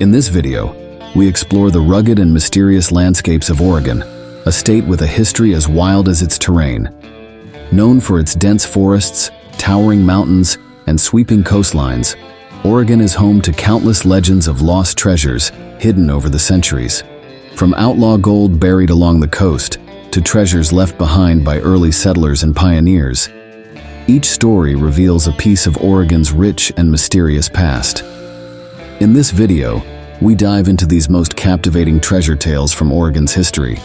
In this video, we explore the rugged and mysterious landscapes of Oregon, a state with a history as wild as its terrain. Known for its dense forests, towering mountains, and sweeping coastlines, Oregon is home to countless legends of lost treasures hidden over the centuries. From outlaw gold buried along the coast to treasures left behind by early settlers and pioneers, each story reveals a piece of Oregon's rich and mysterious past. In this video, we dive into these most captivating treasure tales from Oregon's history.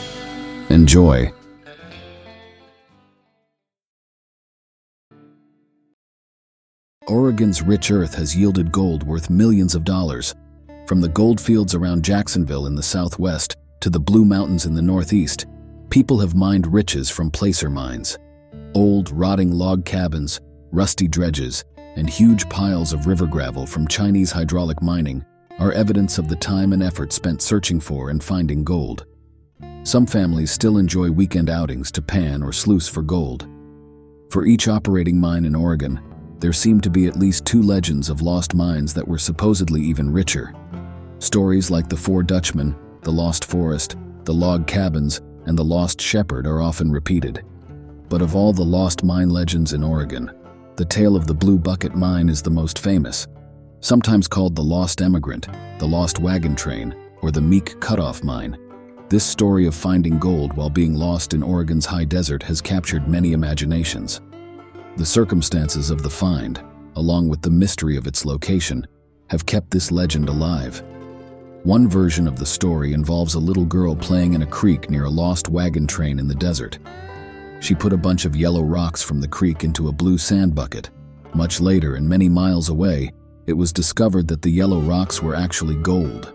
Enjoy. Oregon's rich earth has yielded gold worth millions of dollars. From the gold fields around Jacksonville in the southwest to the Blue Mountains in the northeast, people have mined riches from placer mines. Old, rotting log cabins, rusty dredges, and huge piles of river gravel from Chinese hydraulic mining are evidence of the time and effort spent searching for and finding gold. Some families still enjoy weekend outings to pan or sluice for gold. For each operating mine in Oregon, there seem to be at least two legends of lost mines that were supposedly even richer. Stories like the Four Dutchmen, the Lost Forest, the Log Cabins, and the Lost Shepherd are often repeated. But of all the lost mine legends in Oregon, the tale of the Blue Bucket Mine is the most famous. Sometimes called the Lost Emigrant, the Lost Wagon Train, or the Meek Cutoff Mine. This story of finding gold while being lost in Oregon's high desert has captured many imaginations. The circumstances of the find, along with the mystery of its location, have kept this legend alive. One version of the story involves a little girl playing in a creek near a lost wagon train in the desert. She put a bunch of yellow rocks from the creek into a blue sand bucket. Much later, and many miles away, it was discovered that the yellow rocks were actually gold.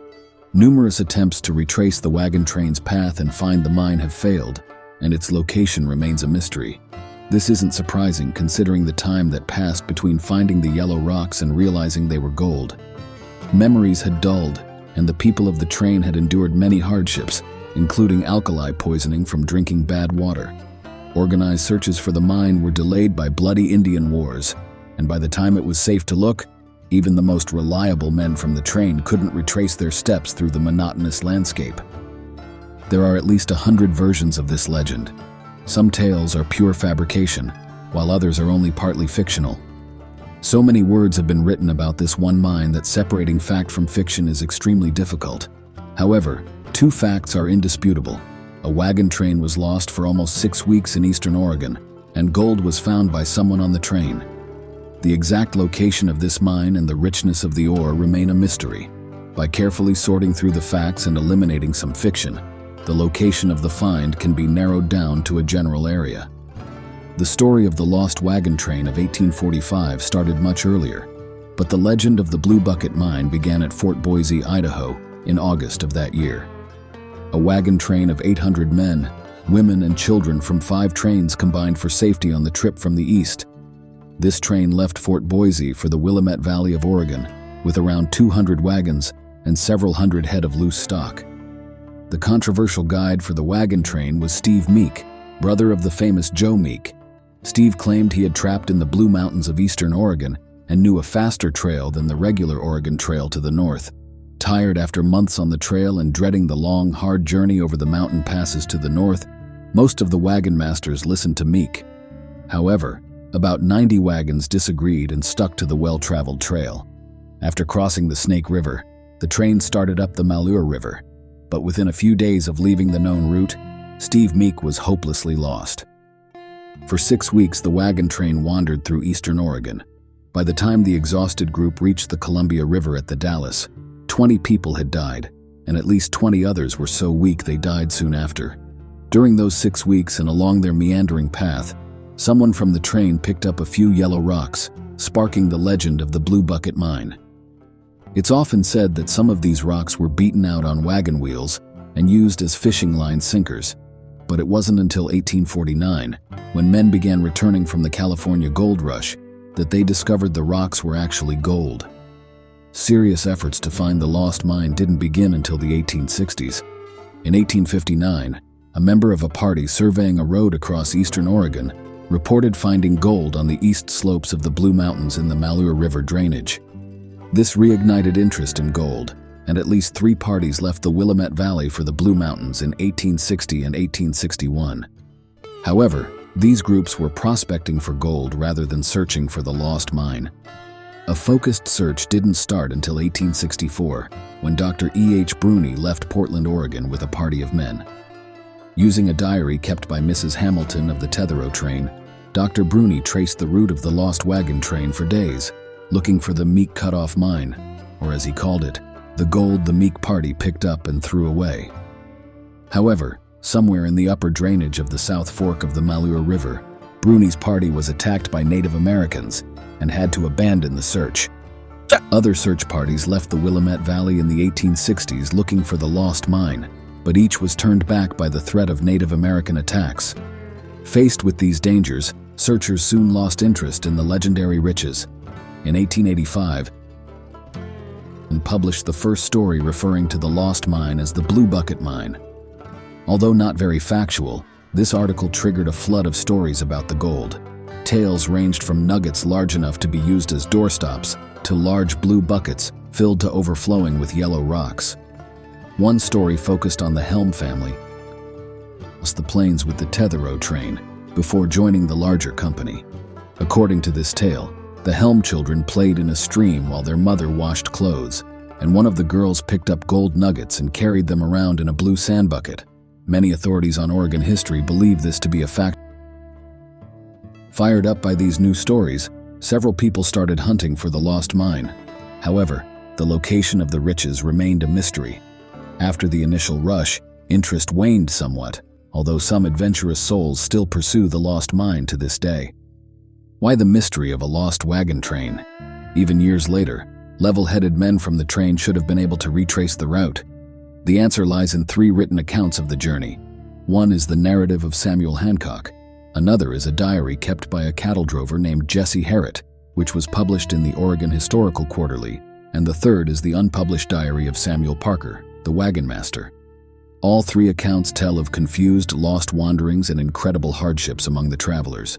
Numerous attempts to retrace the wagon train's path and find the mine have failed, and its location remains a mystery. This isn't surprising considering the time that passed between finding the yellow rocks and realizing they were gold. Memories had dulled, and the people of the train had endured many hardships, including alkali poisoning from drinking bad water. Organized searches for the mine were delayed by bloody Indian wars, and by the time it was safe to look, even the most reliable men from the train couldn't retrace their steps through the monotonous landscape. There are at least 100 versions of this legend. Some tales are pure fabrication, while others are only partly fictional. So many words have been written about this one mine that separating fact from fiction is extremely difficult. However, two facts are indisputable. A wagon train was lost for almost 6 weeks in eastern Oregon, and gold was found by someone on the train. The exact location of this mine and the richness of the ore remain a mystery. By carefully sorting through the facts and eliminating some fiction, the location of the find can be narrowed down to a general area. The story of the lost wagon train of 1845 started much earlier, but the legend of the Blue Bucket Mine began at Fort Boise, Idaho, in August of that year. A wagon train of 800 men, women, and children from 5 trains combined for safety on the trip from the east. This train left Fort Boise for the Willamette Valley of Oregon, with around 200 wagons and several hundred head of loose stock. The controversial guide for the wagon train was Steve Meek, brother of the famous Joe Meek. Steve claimed he had trapped in the Blue Mountains of eastern Oregon and knew a faster trail than the regular Oregon Trail to the north. Tired after months on the trail and dreading the long, hard journey over the mountain passes to the north, most of the wagon masters listened to Meek. However, about 90 wagons disagreed and stuck to the well-traveled trail. After crossing the Snake River, the train started up the Malheur River, but within a few days of leaving the known route, Steve Meek was hopelessly lost. For 6 weeks, the wagon train wandered through eastern Oregon. By the time the exhausted group reached the Columbia River at the Dalles, 20 people had died, and at least 20 others were so weak they died soon after. During those 6 weeks and along their meandering path, someone from the train picked up a few yellow rocks, sparking the legend of the Blue Bucket Mine. It's often said that some of these rocks were beaten out on wagon wheels and used as fishing line sinkers, but it wasn't until 1849, when men began returning from the California gold rush, that they discovered the rocks were actually gold. Serious efforts to find the lost mine didn't begin until the 1860s. In 1859, a member of a party surveying a road across eastern Oregon reported finding gold on the east slopes of the Blue Mountains in the Malheur River drainage. This reignited interest in gold, and at least 3 parties left the Willamette Valley for the Blue Mountains in 1860 and 1861. However, these groups were prospecting for gold rather than searching for the lost mine. A focused search didn't start until 1864, when Dr. E.H. Bruni left Portland, Oregon with a party of men. Using a diary kept by Mrs. Hamilton of the Tetherow train, Dr. Bruni traced the route of the lost wagon train for days, looking for the Meek Cut-Off Mine, or as he called it, the gold the Meek party picked up and threw away. However, somewhere in the upper drainage of the South Fork of the Malheur River, Bruni's party was attacked by Native Americans and had to abandon the search. Other search parties left the Willamette Valley in the 1860s looking for the lost mine, but each was turned back by the threat of Native American attacks. Faced with these dangers, searchers soon lost interest in the legendary riches. In 1885, and published the first story referring to the lost mine as the Blue Bucket Mine. Although not very factual, this article triggered a flood of stories about the gold. Tales ranged from nuggets large enough to be used as doorstops to large blue buckets filled to overflowing with yellow rocks. One story focused on the Helm family, across the plains with the Tetherow train, before joining the larger company. According to this tale, the Helm children played in a stream while their mother washed clothes, and one of the girls picked up gold nuggets and carried them around in a blue sand bucket. Many authorities on Oregon history believe this to be a fact. Fired up by these new stories, several people started hunting for the lost mine. However, the location of the riches remained a mystery. After the initial rush, interest waned somewhat, although some adventurous souls still pursue the lost mine to this day. Why the mystery of a lost wagon train? Even years later, level-headed men from the train should have been able to retrace the route. The answer lies in 3 written accounts of the journey. One is the narrative of Samuel Hancock. Another is a diary kept by a cattle drover named Jesse Herrett, which was published in the Oregon Historical Quarterly, and the third is the unpublished diary of Samuel Parker, the wagon master. All 3 accounts tell of confused, lost wanderings and incredible hardships among the travelers.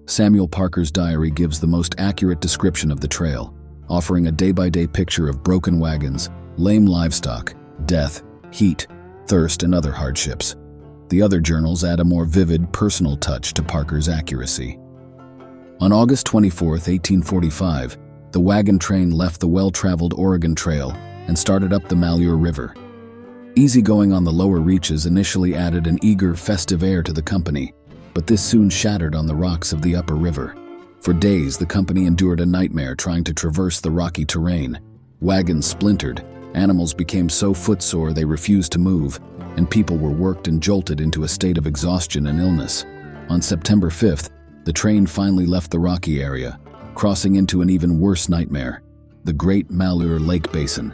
Samuel Parker's diary gives the most accurate description of the trail, offering a day-by-day picture of broken wagons, lame livestock, death, heat, thirst, and other hardships. The other journals add a more vivid, personal touch to Parker's accuracy. On August 24, 1845, the wagon train left the well-traveled Oregon Trail and started up the Malheur River. Easygoing on the lower reaches initially added an eager, festive air to the company, but this soon shattered on the rocks of the upper river. For days, the company endured a nightmare trying to traverse the rocky terrain. Wagons splintered, animals became so footsore they refused to move, and people were worked and jolted into a state of exhaustion and illness. On September 5th, the train finally left the rocky area, crossing into an even worse nightmare, the Great Malheur Lake Basin.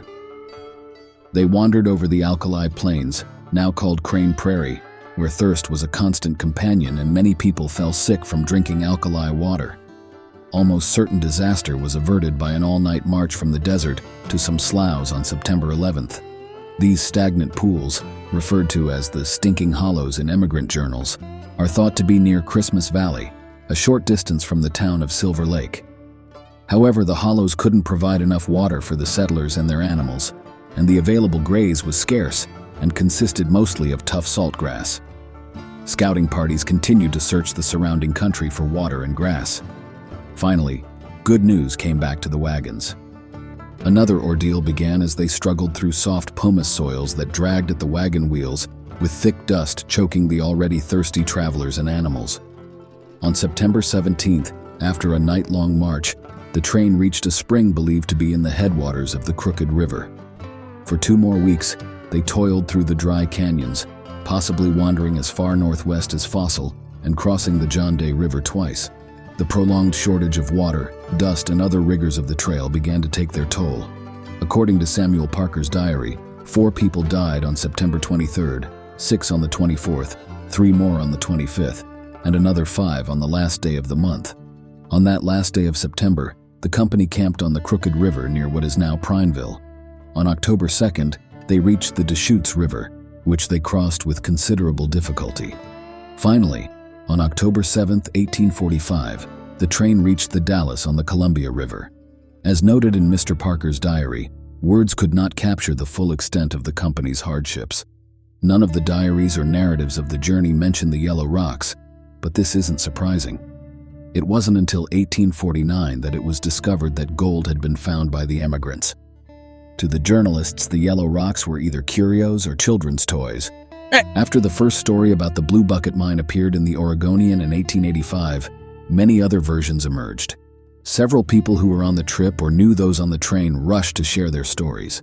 They wandered over the alkali plains, now called Crane Prairie, where thirst was a constant companion and many people fell sick from drinking alkali water. Almost certain disaster was averted by an all-night march from the desert to some sloughs on September 11th. These stagnant pools, referred to as the Stinking Hollows in emigrant journals, are thought to be near Christmas Valley, a short distance from the town of Silver Lake. However, the hollows couldn't provide enough water for the settlers and their animals, and the available graze was scarce and consisted mostly of tough saltgrass. Scouting parties continued to search the surrounding country for water and grass. Finally, good news came back to the wagons. Another ordeal began as they struggled through soft pumice soils that dragged at the wagon wheels, with thick dust choking the already thirsty travelers and animals. On September 17th, after a night-long march, the train reached a spring believed to be in the headwaters of the Crooked River. For 2 more weeks, they toiled through the dry canyons, possibly wandering as far northwest as Fossil and crossing the John Day River twice. The prolonged shortage of water, dust, and other rigors of the trail began to take their toll. According to Samuel Parker's diary, 4 people died on September 23rd, 6 on the 24th, 3 more on the 25th, and another 5 on the last day of the month. On that last day of September, the company camped on the Crooked River near what is now Prineville. On October 2nd, they reached the Deschutes River, which they crossed with considerable difficulty. Finally, on October 7, 1845, the train reached the Dalles on the Columbia River. As noted in Mr. Parker's diary, Words could not capture the full extent of the company's hardships. None of the diaries or narratives of the journey mention the yellow rocks, but this isn't surprising. It wasn't until 1849 that it was discovered that gold had been found by the emigrants. To the journalists, the yellow rocks were either curios or children's toys. After the first story about the Blue Bucket Mine appeared in the Oregonian in 1885, many other versions emerged. Several people who were on the trip or knew those on the train rushed to share their stories.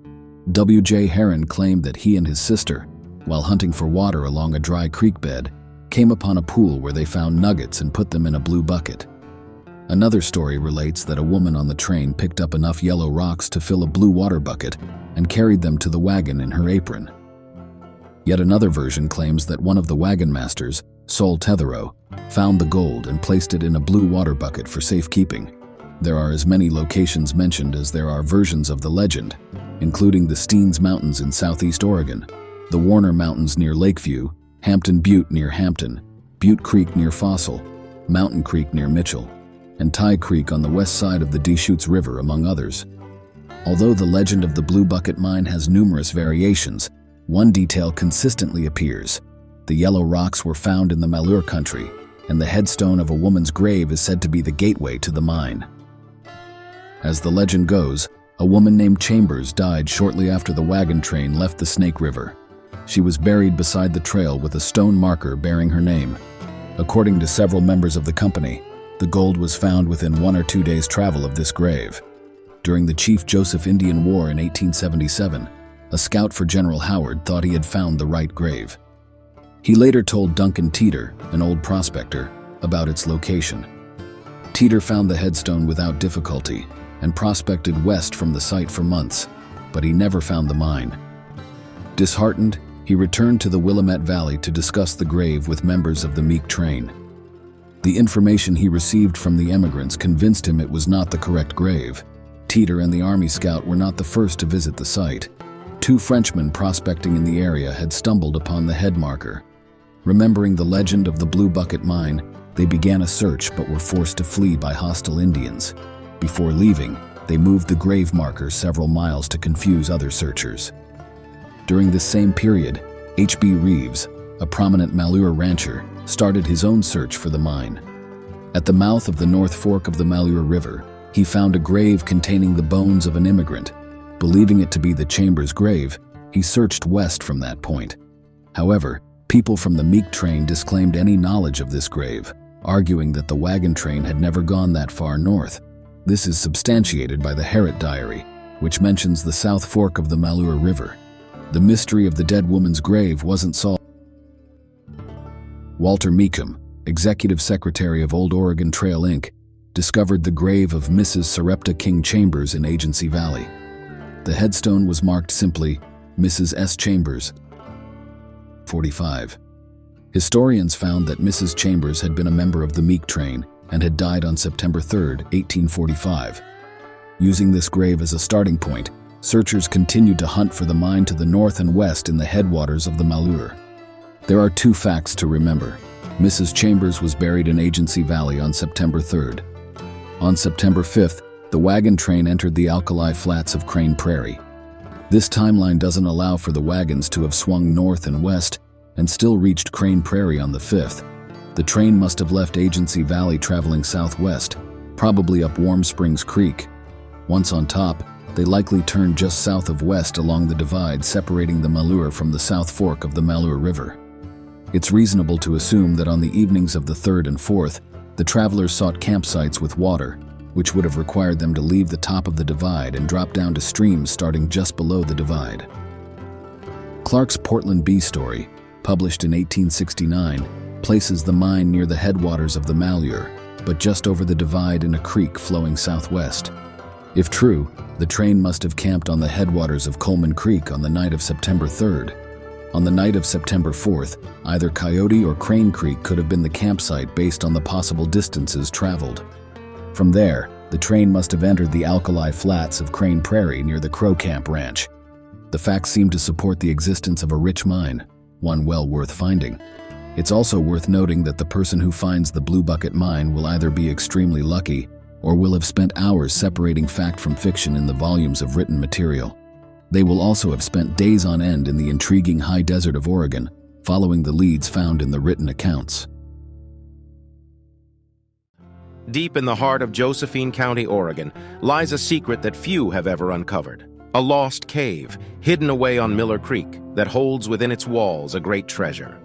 W.J. Heron claimed that he and his sister, while hunting for water along a dry creek bed, came upon a pool where they found nuggets and put them in a blue bucket. Another story relates that a woman on the train picked up enough yellow rocks to fill a blue water bucket and carried them to the wagon in her apron. Yet another version claims that one of the wagon masters, Sol Tetherow, found the gold and placed it in a blue water bucket for safekeeping. There are as many locations mentioned as there are versions of the legend, including the Steens Mountains in southeast Oregon, the Warner Mountains near Lakeview, Hampton Butte near Hampton, Butte Creek near Fossil, Mountain Creek near Mitchell, and Tie Creek on the west side of the Deschutes River, among others. Although the legend of the Blue Bucket Mine has numerous variations, one detail consistently appears. The yellow rocks were found in the Malheur country, and the headstone of a woman's grave is said to be the gateway to the mine. As the legend goes, a woman named Chambers died shortly after the wagon train left the Snake River. She was buried beside the trail with a stone marker bearing her name. According to several members of the company, the gold was found within 1 or 2 days' travel of this grave. During the Chief Joseph Indian War in 1877, a scout for General Howard thought he had found the right grave. He later told Duncan Teeter, an old prospector, about its location. Teeter found the headstone without difficulty and prospected west from the site for months, but he never found the mine. Disheartened, he returned to the Willamette Valley to discuss the grave with members of the Meek train. The information he received from the emigrants convinced him it was not the correct grave. Teeter and the Army scout were not the first to visit the site. 2 Frenchmen prospecting in the area had stumbled upon the head marker. Remembering the legend of the Blue Bucket Mine, they began a search but were forced to flee by hostile Indians. Before leaving, they moved the grave marker several miles to confuse other searchers. During this same period, H.B. Reeves, a prominent Malheur rancher, started his own search for the mine. At the mouth of the North Fork of the Malheur River, he found a grave containing the bones of an immigrant. Believing it to be the Chambers grave, he searched west from that point. However, people from the Meek train disclaimed any knowledge of this grave, arguing that the wagon train had never gone that far north. This is substantiated by the Herritt Diary, which mentions the South Fork of the Malheur River. The mystery of the dead woman's grave wasn't solved. Walter Meekum, executive secretary of Old Oregon Trail Inc., discovered the grave of Mrs. Sarepta King Chambers in Agency Valley. The headstone was marked simply, Mrs. S. Chambers, 45. Historians found that Mrs. Chambers had been a member of the Meek train and had died on September 3, 1845. Using this grave as a starting point, searchers continued to hunt for the mine to the north and west in the headwaters of the Malheur. There are 2 facts to remember. Mrs. Chambers was buried in Agency Valley on September 3rd. On September 5th, the wagon train entered the alkali flats of Crane Prairie. This timeline doesn't allow for the wagons to have swung north and west and still reached Crane Prairie on the 5th. The train must have left Agency Valley traveling southwest, probably up Warm Springs Creek. Once on top, they likely turned just south of west along the divide separating the Malheur from the South Fork of the Malheur River. It's reasonable to assume that on the evenings of the 3rd and 4th, the travelers sought campsites with water, which would have required them to leave the top of the divide and drop down to streams starting just below the divide. Clark's Portland Bee story, published in 1869, places the mine near the headwaters of the Malheur, but just over the divide in a creek flowing southwest. If true, the train must have camped on the headwaters of Coleman Creek on the night of September 3rd. On the night of September 4th, either Coyote or Crane Creek could have been the campsite based on the possible distances traveled. From there, the train must have entered the alkali flats of Crane Prairie near the Crow Camp Ranch. The facts seem to support the existence of a rich mine, one well worth finding. It's also worth noting that the person who finds the Blue Bucket Mine will either be extremely lucky or will have spent hours separating fact from fiction in the volumes of written material. They will also have spent days on end in the intriguing high desert of Oregon, following the leads found in the written accounts. Deep in the heart of Josephine County, Oregon, lies a secret that few have ever uncovered. A lost cave, hidden away on Miller Creek, that holds within its walls a great treasure.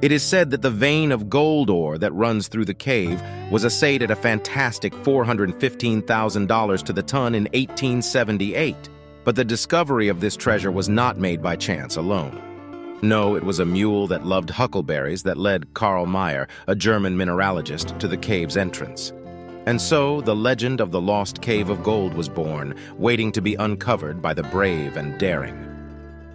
It is said that the vein of gold ore that runs through the cave was assayed at a fantastic $415,000 to the ton in 1878, but the discovery of this treasure was not made by chance alone. No, it was a mule that loved huckleberries that led Karl Meyer, a German mineralogist, to the cave's entrance. And so the legend of the lost cave of gold was born, waiting to be uncovered by the brave and daring.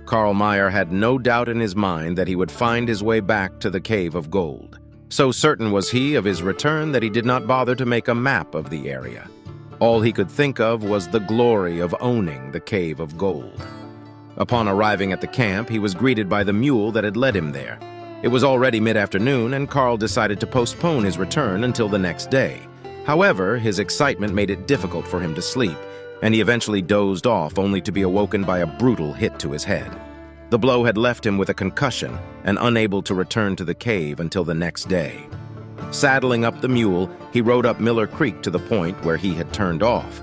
Karl Meyer had no doubt in his mind that he would find his way back to the cave of gold. So certain was he of his return that he did not bother to make a map of the area. All he could think of was the glory of owning the cave of gold. Upon arriving at the camp, he was greeted by the mule that had led him there. It was already mid-afternoon, and Karl decided to postpone his return until the next day. However, his excitement made it difficult for him to sleep, and he eventually dozed off only to be awoken by a brutal hit to his head. The blow had left him with a concussion and unable to return to the cave until the next day. Saddling up the mule, he rode up Miller Creek to the point where he had turned off.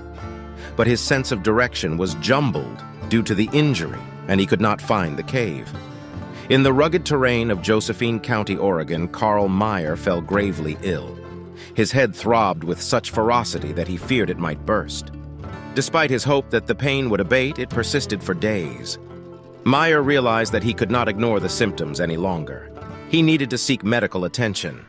But his sense of direction was jumbled due to the injury, and he could not find the cave. In the rugged terrain of Josephine County, Oregon, Karl Meyer fell gravely ill. His head throbbed with such ferocity that he feared it might burst. Despite his hope that the pain would abate, it persisted for days. Meyer realized that he could not ignore the symptoms any longer. He needed to seek medical attention.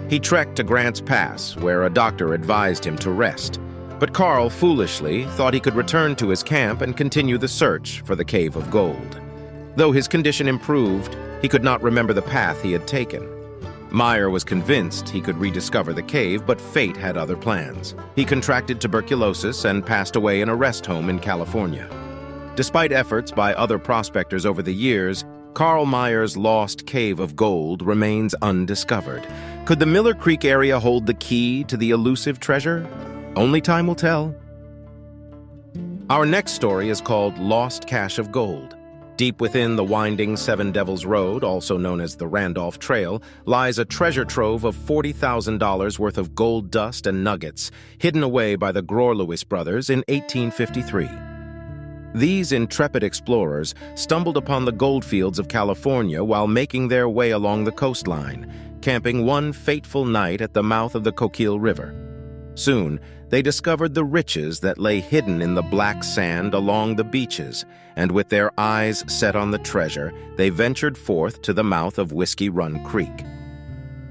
He trekked to Grants Pass, where a doctor advised him to rest. But Karl, foolishly, thought he could return to his camp and continue the search for the Cave of Gold. Though his condition improved, he could not remember the path he had taken. Meyer was convinced he could rediscover the cave, but fate had other plans. He contracted tuberculosis and passed away in a rest home in California. Despite efforts by other prospectors over the years, Karl Meyer's lost Cave of Gold remains undiscovered. Could the Miller Creek area hold the key to the elusive treasure? Only time will tell. Our next story is called Lost Cache of Gold. Deep within the winding Seven Devils Road, also known as the Randolph Trail, lies a treasure trove of $40,000 worth of gold dust and nuggets, hidden away by the Grorlewis brothers in 1853. These intrepid explorers stumbled upon the goldfields of California while making their way along the coastline, camping one fateful night at the mouth of the Coquille River. Soon, they discovered the riches that lay hidden in the black sand along the beaches, and with their eyes set on the treasure, they ventured forth to the mouth of Whiskey Run Creek.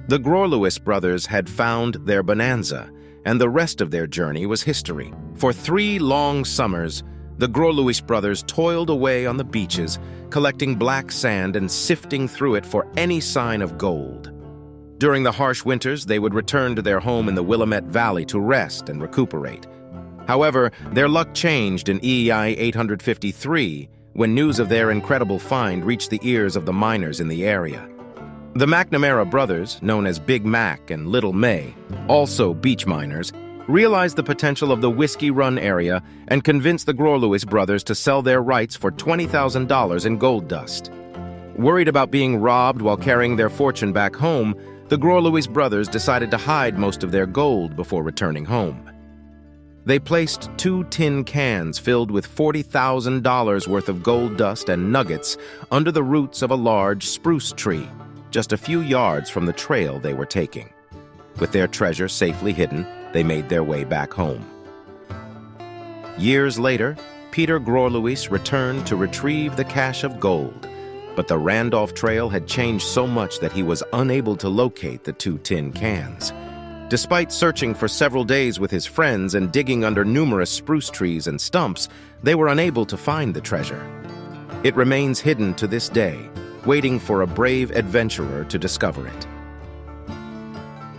The Grorlewis brothers had found their bonanza, and the rest of their journey was history. For 3 long summers, the Grorlewis brothers toiled away on the beaches, collecting black sand and sifting through it for any sign of gold. During the harsh winters, they would return to their home in the Willamette Valley to rest and recuperate. However, their luck changed in EEI 853 when news of their incredible find reached the ears of the miners in the area. The McNamara brothers, known as Big Mac and Little May, also beach miners, realized the potential of the Whiskey Run area and convinced the Grorlewis brothers to sell their rights for $20,000 in gold dust. Worried about being robbed while carrying their fortune back home, the Grorlewis brothers decided to hide most of their gold before returning home. They placed 2 tin cans filled with $40,000 worth of gold dust and nuggets under the roots of a large spruce tree, just a few yards from the trail they were taking. With their treasure safely hidden, they made their way back home. Years later, Peter Grorlewis returned to retrieve the cache of gold, but the Randolph Trail had changed so much that he was unable to locate the 2 tin cans. Despite searching for several days with his friends and digging under numerous spruce trees and stumps, they were unable to find the treasure. It remains hidden to this day, waiting for a brave adventurer to discover it.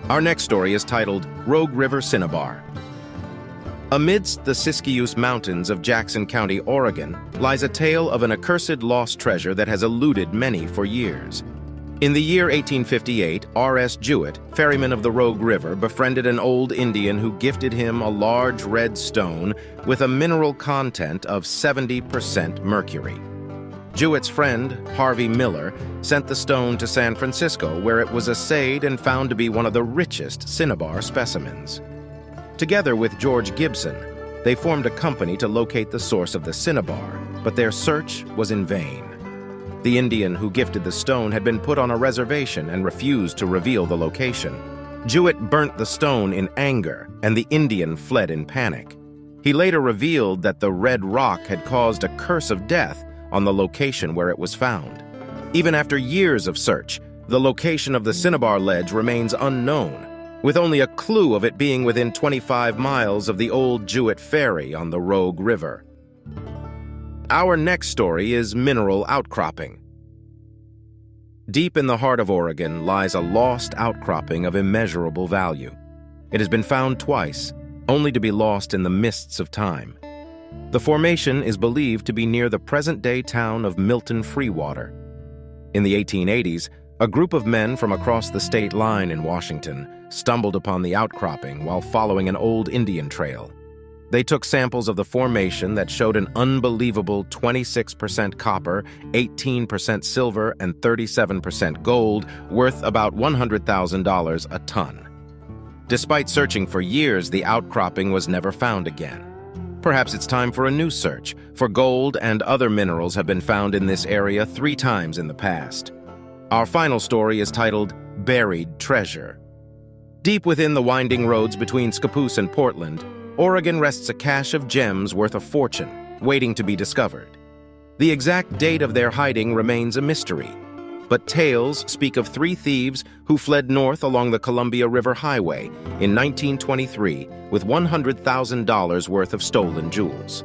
Our next story is titled Rogue River Cinnabar. Amidst the Siskiyous Mountains of Jackson County, Oregon, lies a tale of an accursed lost treasure that has eluded many for years. In the year 1858, R.S. Jewett, ferryman of the Rogue River, befriended an old Indian who gifted him a large red stone with a mineral content of 70% mercury. Jewett's friend, Harvey Miller, sent the stone to San Francisco, where it was assayed and found to be one of the richest cinnabar specimens. Together with George Gibson, they formed a company to locate the source of the cinnabar, but their search was in vain. The Indian who gifted the stone had been put on a reservation and refused to reveal the location. Jewett burnt the stone in anger, and the Indian fled in panic. He later revealed that the red rock had caused a curse of death on the location where it was found. Even after years of search, the location of the cinnabar ledge remains unknown, with only a clue of it being within 25 miles of the old Jewett ferry on the Rogue River. Our next story is mineral outcropping. Deep in the heart of Oregon lies a lost outcropping of immeasurable value. It has been found twice, only to be lost in the mists of time. The formation is believed to be near the present-day town of Milton Freewater. In the 1880s, a group of men from across the state line in Washington stumbled upon the outcropping while following an old Indian trail. They took samples of the formation that showed an unbelievable 26% copper, 18% silver, and 37% gold, worth about $100,000 a ton. Despite searching for years, the outcropping was never found again. Perhaps it's time for a new search, for gold and other minerals have been found in this area 3 times in the past. Our final story is titled Buried Treasure. Deep within the winding roads between Scappoose and Portland, Oregon rests a cache of gems worth a fortune, waiting to be discovered. The exact date of their hiding remains a mystery, but tales speak of 3 thieves who fled north along the Columbia River Highway in 1923 with $100,000 worth of stolen jewels.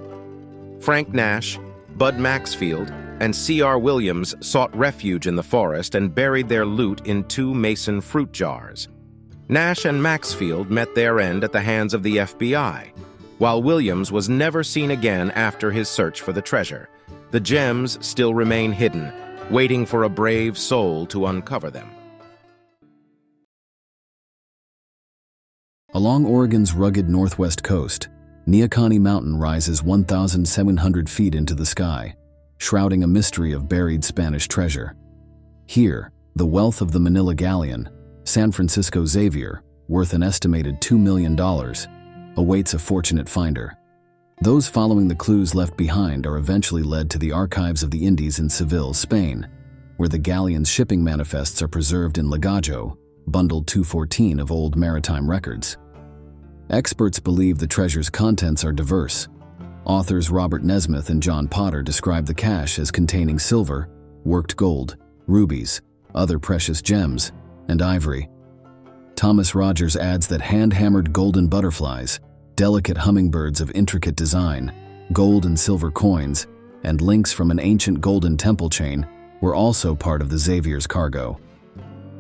Frank Nash, Bud Maxfield, and C.R. Williams sought refuge in the forest and buried their loot in 2 mason fruit jars. Nash and Maxfield met their end at the hands of the FBI, while Williams was never seen again after his search for the treasure. The gems still remain hidden, waiting for a brave soul to uncover them. Along Oregon's rugged northwest coast, Neahkahnie Mountain rises 1,700 feet into the sky, shrouding a mystery of buried Spanish treasure. Here, the wealth of the Manila galleon, San Francisco Xavier, worth an estimated $2 million, awaits a fortunate finder. Those following the clues left behind are eventually led to the archives of the Indies in Seville, Spain, where the galleon's shipping manifests are preserved in Legajo, bundle 214 of old maritime records. Experts believe the treasure's contents are diverse. Authors Robert Nesmith and John Potter describe the cache as containing silver, worked gold, rubies, other precious gems, and ivory. Thomas Rogers adds that hand-hammered golden butterflies, delicate hummingbirds of intricate design, gold and silver coins, and links from an ancient golden temple chain were also part of the Xavier's cargo.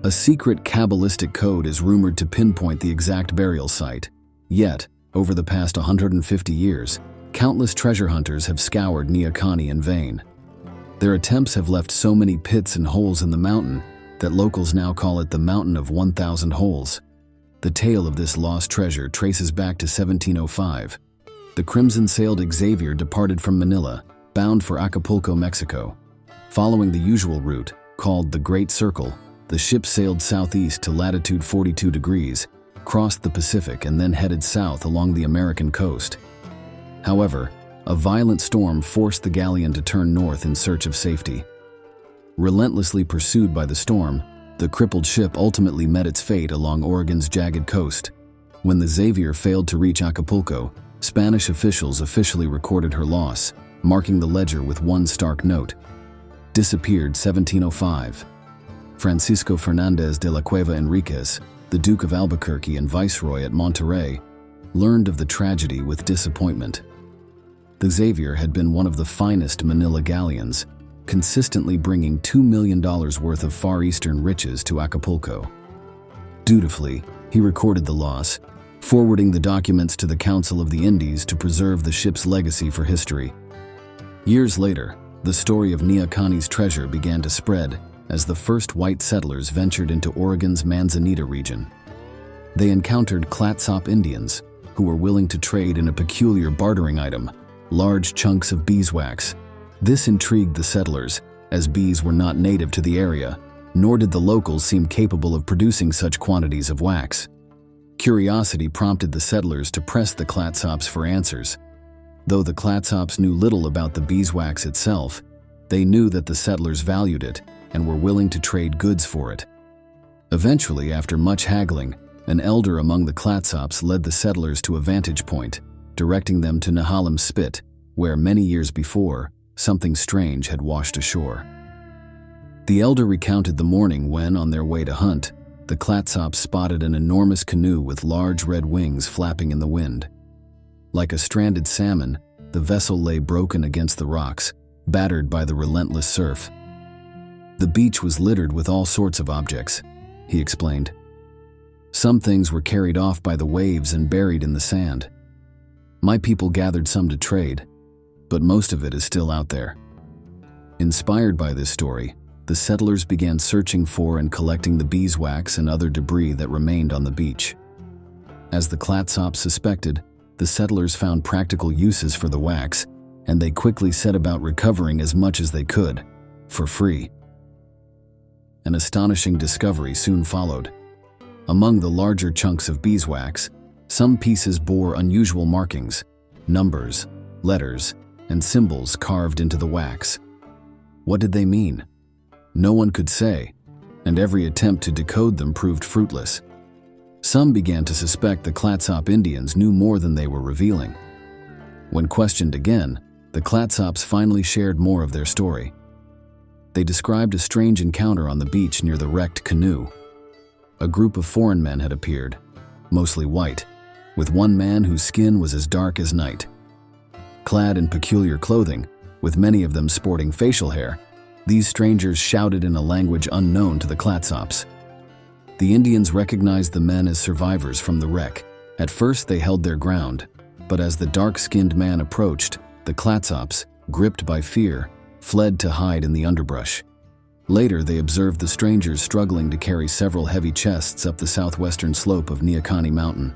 A secret Kabbalistic code is rumored to pinpoint the exact burial site. Yet, over the past 150 years, countless treasure hunters have scoured Neahkahnie in vain. Their attempts have left so many pits and holes in the mountain that locals now call it the Mountain of 1,000 Holes. The tale of this lost treasure traces back to 1705. The crimson-sailed Xavier departed from Manila, bound for Acapulco, Mexico. Following the usual route, called the Great Circle, the ship sailed southeast to latitude 42 degrees, crossed the Pacific, and then headed south along the American coast. However, a violent storm forced the galleon to turn north in search of safety. Relentlessly pursued by the storm, the crippled ship ultimately met its fate along Oregon's jagged coast. When the Xavier failed to reach Acapulco, Spanish officials officially recorded her loss, marking the ledger with one stark note: disappeared 1705. Francisco Fernandez de la Cueva Enriquez, the Duke of Albuquerque and Viceroy at Monterrey, learned of the tragedy with disappointment. The Xavier had been one of the finest Manila galleons, consistently bringing $2 million worth of Far Eastern riches to Acapulco. Dutifully, he recorded the loss, forwarding the documents to the Council of the Indies to preserve the ship's legacy for history. Years later, the story of Neahkahnie's treasure began to spread, as the first white settlers ventured into Oregon's Manzanita region. They encountered Clatsop Indians, who were willing to trade in a peculiar bartering item, large chunks of beeswax. This intrigued the settlers, as bees were not native to the area, nor did the locals seem capable of producing such quantities of wax. Curiosity prompted the settlers to press the Clatsops for answers. Though the Clatsops knew little about the beeswax itself, they knew that the settlers valued it and were willing to trade goods for it. Eventually, after much haggling, an elder among the Clatsops led the settlers to a vantage point, directing them to Neahkahnie Spit, where many years before, something strange had washed ashore. The elder recounted the morning when, on their way to hunt, the Clatsops spotted an enormous canoe with large red wings flapping in the wind. Like a stranded salmon, the vessel lay broken against the rocks, battered by the relentless surf. The beach was littered with all sorts of objects, he explained. Some things were carried off by the waves and buried in the sand. My people gathered some to trade, but most of it is still out there. Inspired by this story, the settlers began searching for and collecting the beeswax and other debris that remained on the beach. As the Clatsops suspected, the settlers found practical uses for the wax, and they quickly set about recovering as much as they could, for free. An astonishing discovery soon followed. Among the larger chunks of beeswax, some pieces bore unusual markings, numbers, letters, and symbols carved into the wax. What did they mean? No one could say, and every attempt to decode them proved fruitless. Some began to suspect the Clatsop Indians knew more than they were revealing. When questioned again, the Clatsops finally shared more of their story. They described a strange encounter on the beach near the wrecked canoe. A group of foreign men had appeared, mostly white, with one man whose skin was as dark as night. Clad in peculiar clothing, with many of them sporting facial hair, these strangers shouted in a language unknown to the Clatsops. The Indians recognized the men as survivors from the wreck. At first they held their ground, but as the dark-skinned man approached, the Clatsops, gripped by fear, fled to hide in the underbrush. Later they observed the strangers struggling to carry several heavy chests up the southwestern slope of Neahkahnie Mountain.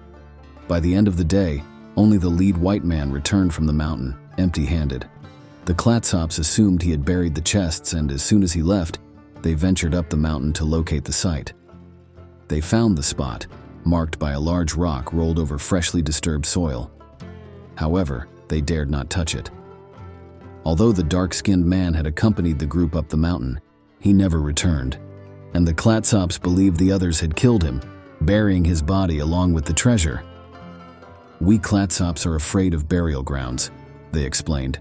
By the end of the day, only the lead white man returned from the mountain, empty-handed. The Clatsops assumed he had buried the chests, and as soon as he left, they ventured up the mountain to locate the site. They found the spot, marked by a large rock rolled over freshly disturbed soil. However, they dared not touch it. Although the dark-skinned man had accompanied the group up the mountain, he never returned, and the Clatsops believed the others had killed him, burying his body along with the treasure. "We Clatsops are afraid of burial grounds," they explained,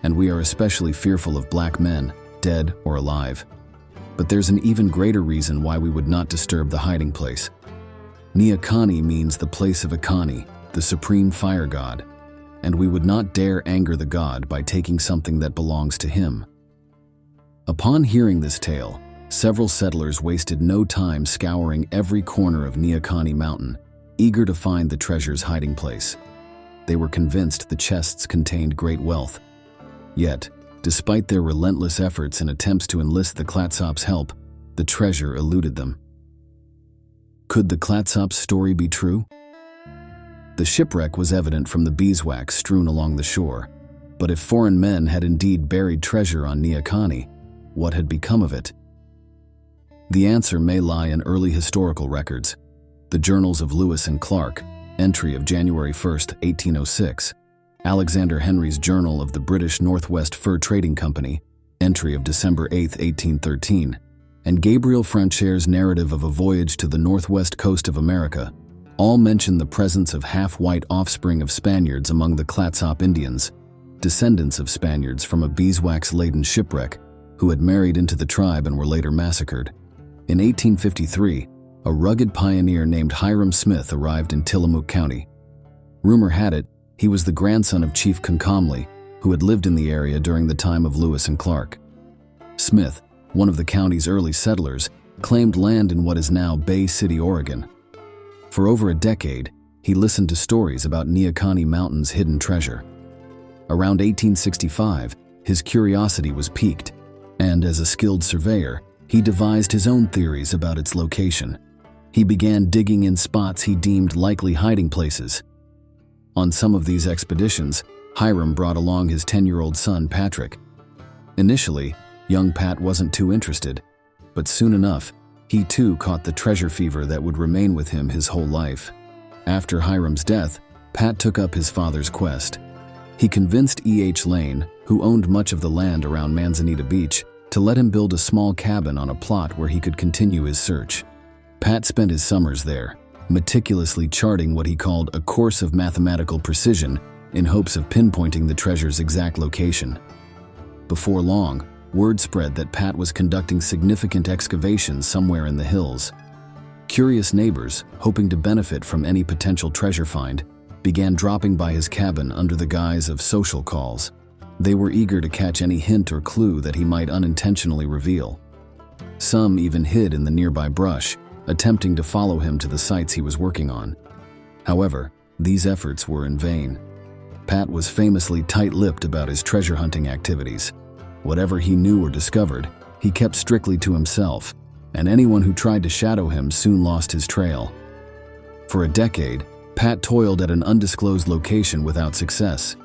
"and we are especially fearful of black men, dead or alive. But there's an even greater reason why we would not disturb the hiding place. Neahkahnie means the place of Neahkahnie, the supreme fire god, and we would not dare anger the god by taking something that belongs to him." Upon hearing this tale, several settlers wasted no time scouring every corner of Neahkahnie Mountain, eager to find the treasure's hiding place. They were convinced the chests contained great wealth. Yet, despite their relentless efforts and attempts to enlist the Clatsops' help, the treasure eluded them. Could the Clatsops' story be true? The shipwreck was evident from the beeswax strewn along the shore, but if foreign men had indeed buried treasure on Neahkahnie, what had become of it? The answer may lie in early historical records. The journals of Lewis and Clark, entry of January 1, 1806, Alexander Henry's Journal of the British Northwest Fur Trading Company, entry of December 8, 1813, and Gabriel Francher's narrative of a voyage to the northwest coast of America, all mention the presence of half-white offspring of Spaniards among the Clatsop Indians, descendants of Spaniards from a beeswax-laden shipwreck, who had married into the tribe and were later massacred. In 1853, a rugged pioneer named Hiram Smith arrived in Tillamook County. Rumor had it, he was the grandson of Chief Concomly, who had lived in the area during the time of Lewis and Clark. Smith, one of the county's early settlers, claimed land in what is now Bay City, Oregon. For over a decade, he listened to stories about Neahkahnie Mountain's hidden treasure. Around 1865, his curiosity was piqued, and as a skilled surveyor, he devised his own theories about its location. He began digging in spots he deemed likely hiding places. On some of these expeditions, Hiram brought along his 10-year-old son, Patrick. Initially, young Pat wasn't too interested, but soon enough, he too caught the treasure fever that would remain with him his whole life. After Hiram's death, Pat took up his father's quest. He convinced E.H. Lane, who owned much of the land around Manzanita Beach, to let him build a small cabin on a plot where he could continue his search. Pat spent his summers there, meticulously charting what he called a course of mathematical precision in hopes of pinpointing the treasure's exact location. Before long, word spread that Pat was conducting significant excavations somewhere in the hills. Curious neighbors, hoping to benefit from any potential treasure find, began dropping by his cabin under the guise of social calls. They were eager to catch any hint or clue that he might unintentionally reveal. Some even hid in the nearby brush, attempting to follow him to the sites he was working on. However, these efforts were in vain. Pat was famously tight-lipped about his treasure hunting activities. Whatever he knew or discovered, he kept strictly to himself, and anyone who tried to shadow him soon lost his trail. For a decade, Pat toiled at an undisclosed location without success.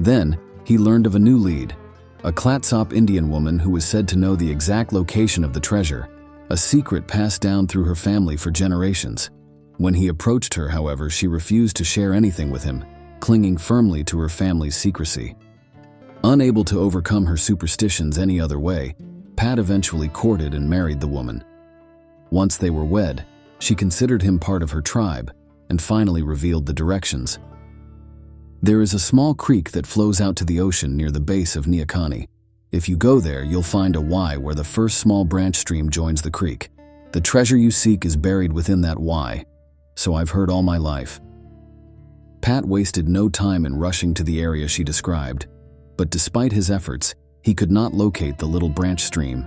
Then, he learned of a new lead, a Clatsop Indian woman who was said to know the exact location of the treasure, a secret passed down through her family for generations. When he approached her, however, she refused to share anything with him, clinging firmly to her family's secrecy. Unable to overcome her superstitions any other way, Pat eventually courted and married the woman. Once they were wed, she considered him part of her tribe and finally revealed the directions. There is a small creek that flows out to the ocean near the base of Neahkahnie. If you go there, you'll find a Y where the first small branch stream joins the creek. The treasure you seek is buried within that Y, so I've heard all my life. Pat wasted no time in rushing to the area she described, but despite his efforts, he could not locate the little branch stream.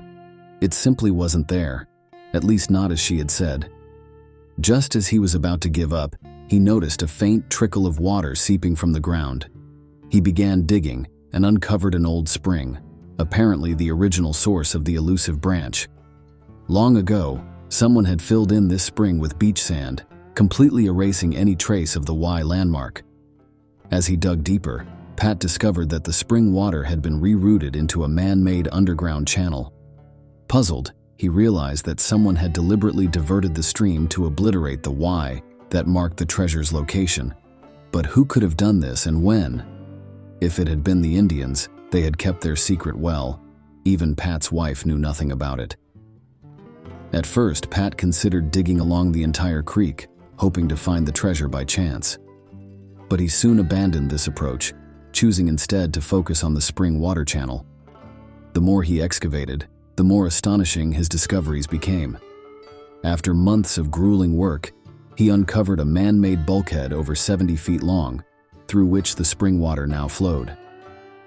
It simply wasn't there, at least not as she had said. Just as he was about to give up, he noticed a faint trickle of water seeping from the ground. He began digging and uncovered an old spring, apparently the original source of the elusive branch. Long ago, someone had filled in this spring with beach sand, completely erasing any trace of the Y landmark. As he dug deeper, Pat discovered that the spring water had been rerouted into a man-made underground channel. Puzzled, he realized that someone had deliberately diverted the stream to obliterate the Y that marked the treasure's location. But who could have done this and when? If it had been the Indians, they had kept their secret well. Even Pat's wife knew nothing about it. At first, Pat considered digging along the entire creek, hoping to find the treasure by chance. But he soon abandoned this approach, choosing instead to focus on the spring water channel. The more he excavated, the more astonishing his discoveries became. After months of grueling work, he uncovered a man-made bulkhead over 70 feet long, through which the spring water now flowed.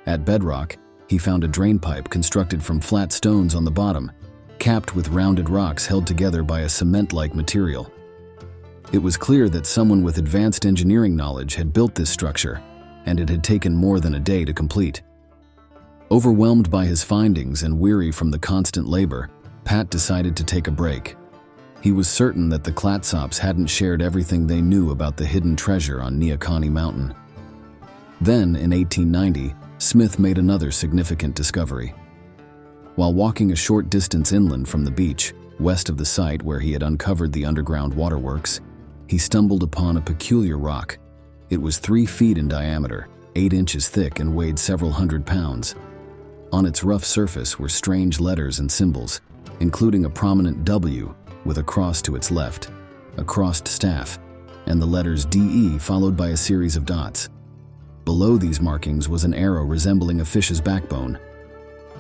At bedrock, he found a drain pipe constructed from flat stones on the bottom, capped with rounded rocks held together by a cement-like material. It was clear that someone with advanced engineering knowledge had built this structure, and it had taken more than a day to complete. Overwhelmed by his findings and weary from the constant labor, Pat decided to take a break. He was certain that the Clatsops hadn't shared everything they knew about the hidden treasure on Neahkahnie Mountain. Then, in 1890, Smith made another significant discovery. While walking a short distance inland from the beach, west of the site where he had uncovered the underground waterworks, he stumbled upon a peculiar rock. It was 3 feet in diameter, 8 inches thick, and weighed several hundred pounds. On its rough surface were strange letters and symbols, including a prominent W with a cross to its left, a crossed staff, and the letters DE followed by a series of dots. Below these markings was an arrow resembling a fish's backbone.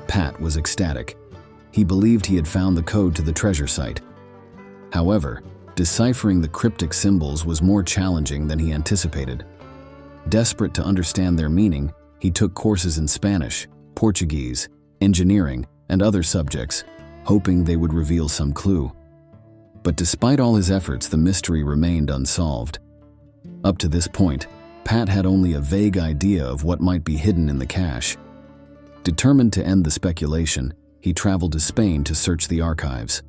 Pat was ecstatic. He believed he had found the code to the treasure site. However, deciphering the cryptic symbols was more challenging than he anticipated. Desperate to understand their meaning, he took courses in Spanish, Portuguese, engineering, and other subjects, hoping they would reveal some clue. But despite all his efforts, the mystery remained unsolved. Up to this point, Pat had only a vague idea of what might be hidden in the cache. Determined to end the speculation, he traveled to Spain to search the archives.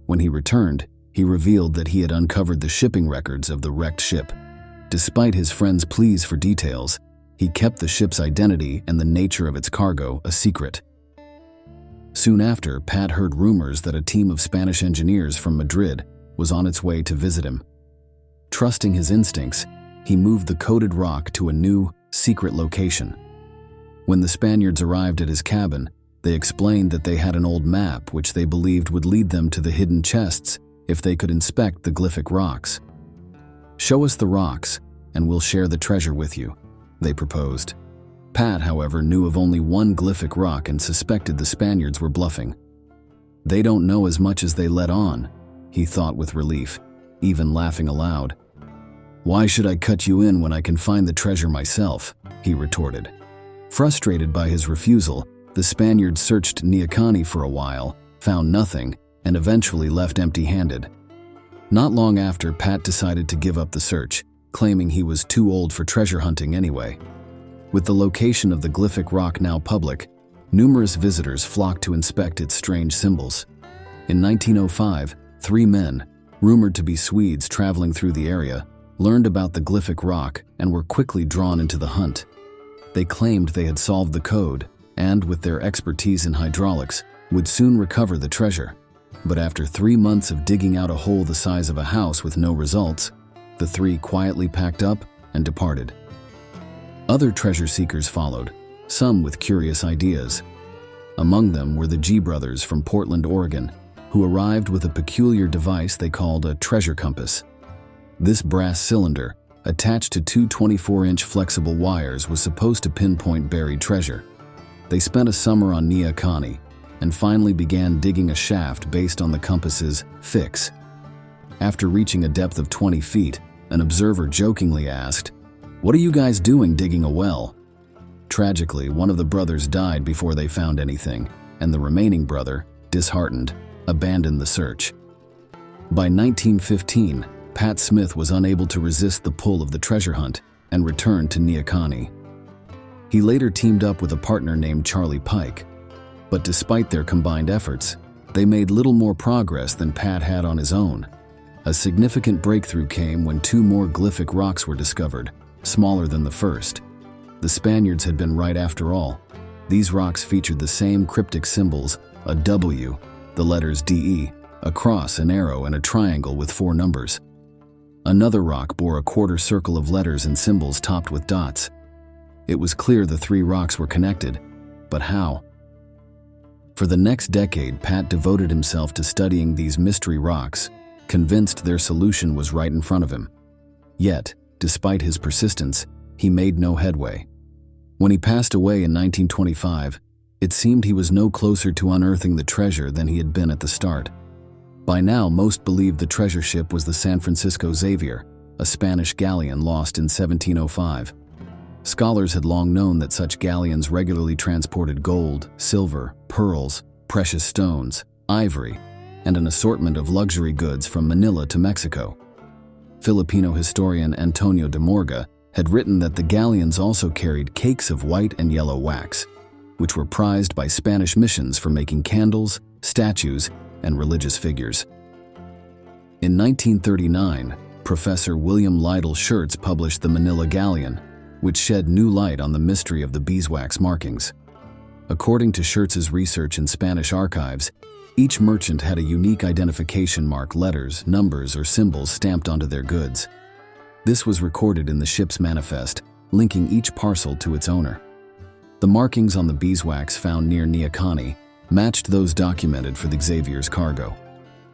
When he returned, he revealed that he had uncovered the shipping records of the wrecked ship. Despite his friends' pleas for details, he kept the ship's identity and the nature of its cargo a secret. Soon after, Pat heard rumors that a team of Spanish engineers from Madrid was on its way to visit him. Trusting his instincts, he moved the coated rock to a new, secret location. When the Spaniards arrived at his cabin, they explained that they had an old map which they believed would lead them to the hidden chests if they could inspect the glyphic rocks. "Show us the rocks, and we'll share the treasure with you," they proposed. Pat, however, knew of only one glyphic rock and suspected the Spaniards were bluffing. "They don't know as much as they let on," he thought with relief, even laughing aloud. "Why should I cut you in when I can find the treasure myself?" he retorted. Frustrated by his refusal, the Spaniards searched Neahkahnie for a while, found nothing, and eventually left empty-handed. Not long after, Pat decided to give up the search, claiming he was too old for treasure hunting anyway. With the location of the glyphic rock now public, numerous visitors flocked to inspect its strange symbols. In 1905, 3 men, rumored to be Swedes traveling through the area, learned about the glyphic rock and were quickly drawn into the hunt. They claimed they had solved the code and, with their expertise in hydraulics, would soon recover the treasure. But after 3 months of digging out a hole the size of a house with no results, the 3 quietly packed up and departed. Other treasure seekers followed, some with curious ideas. Among them were the G brothers from Portland, Oregon, who arrived with a peculiar device they called a treasure compass. This brass cylinder, attached to 2 24-inch flexible wires, was supposed to pinpoint buried treasure. They spent a summer on Neahkahnie and finally began digging a shaft based on the compass's fix. After reaching a depth of 20 feet, an observer jokingly asked, "What are you guys doing digging a well?" Tragically, one of the brothers died before they found anything, and the remaining brother, disheartened, abandoned the search. By 1915, Pat Smith was unable to resist the pull of the treasure hunt and returned to Neahkahnie. He later teamed up with a partner named Charlie Pike, but despite their combined efforts, they made little more progress than Pat had on his own. A significant breakthrough came when 2 more glyphic rocks were discovered, smaller than the first. The Spaniards had been right after all. These rocks featured the same cryptic symbols: a W, the letters DE, a cross, an arrow, and a triangle with 4 numbers. Another rock bore a quarter circle of letters and symbols topped with dots. It was clear the 3 rocks were connected, but how? For the next decade, Pat devoted himself to studying these mystery rocks, convinced their solution was right in front of him. Yet, despite his persistence, he made no headway. When he passed away in 1925, it seemed he was no closer to unearthing the treasure than he had been at the start. By now, most believed the treasure ship was the San Francisco Xavier, a Spanish galleon lost in 1705. Scholars had long known that such galleons regularly transported gold, silver, pearls, precious stones, ivory, and an assortment of luxury goods from Manila to Mexico. Filipino historian Antonio de Morga had written that the galleons also carried cakes of white and yellow wax, which were prized by Spanish missions for making candles, statues, and religious figures. In 1939, Professor William Lytle Shirts published The Manila Galleon, which shed new light on the mystery of the beeswax markings. According to Shirts's research in Spanish archives, each merchant had a unique identification mark, letters, numbers, or symbols stamped onto their goods. This was recorded in the ship's manifest, linking each parcel to its owner. The markings on the beeswax found near Neahkahnie matched those documented for the Xavier's cargo.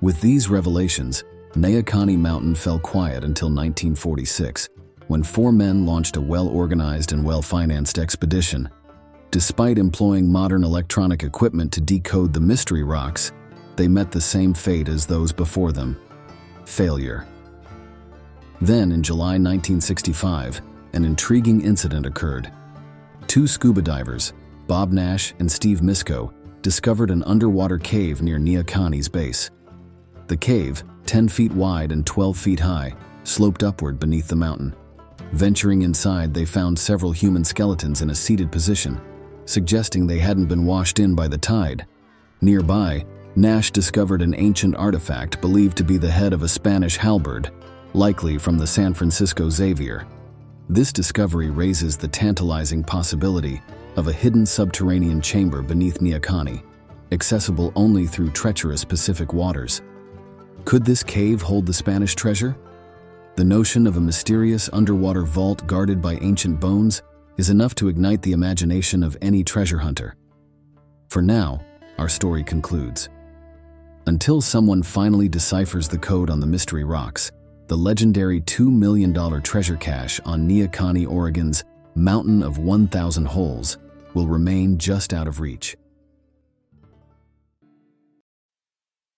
With these revelations, Neahkahnie Mountain fell quiet until 1946, when 4 men launched a well-organized and well-financed expedition. Despite employing modern electronic equipment to decode the mystery rocks, they met the same fate as those before them: failure. Then, in July 1965, an intriguing incident occurred. 2 scuba divers, Bob Nash and Steve Misko, discovered an underwater cave near Neahkahnie's base. The cave, 10 feet wide and 12 feet high, sloped upward beneath the mountain. Venturing inside, they found several human skeletons in a seated position, suggesting they hadn't been washed in by the tide. Nearby, Nash discovered an ancient artifact believed to be the head of a Spanish halberd, likely from the San Francisco Xavier. This discovery raises the tantalizing possibility of a hidden subterranean chamber beneath Neahkahnie, accessible only through treacherous Pacific waters. Could this cave hold the Spanish treasure? The notion of a mysterious underwater vault guarded by ancient bones is enough to ignite the imagination of any treasure hunter. For now, our story concludes. Until someone finally deciphers the code on the mystery rocks, the legendary $2 million treasure cache on Neahkahnie, Oregon's Mountain of 1,000 Holes will remain just out of reach.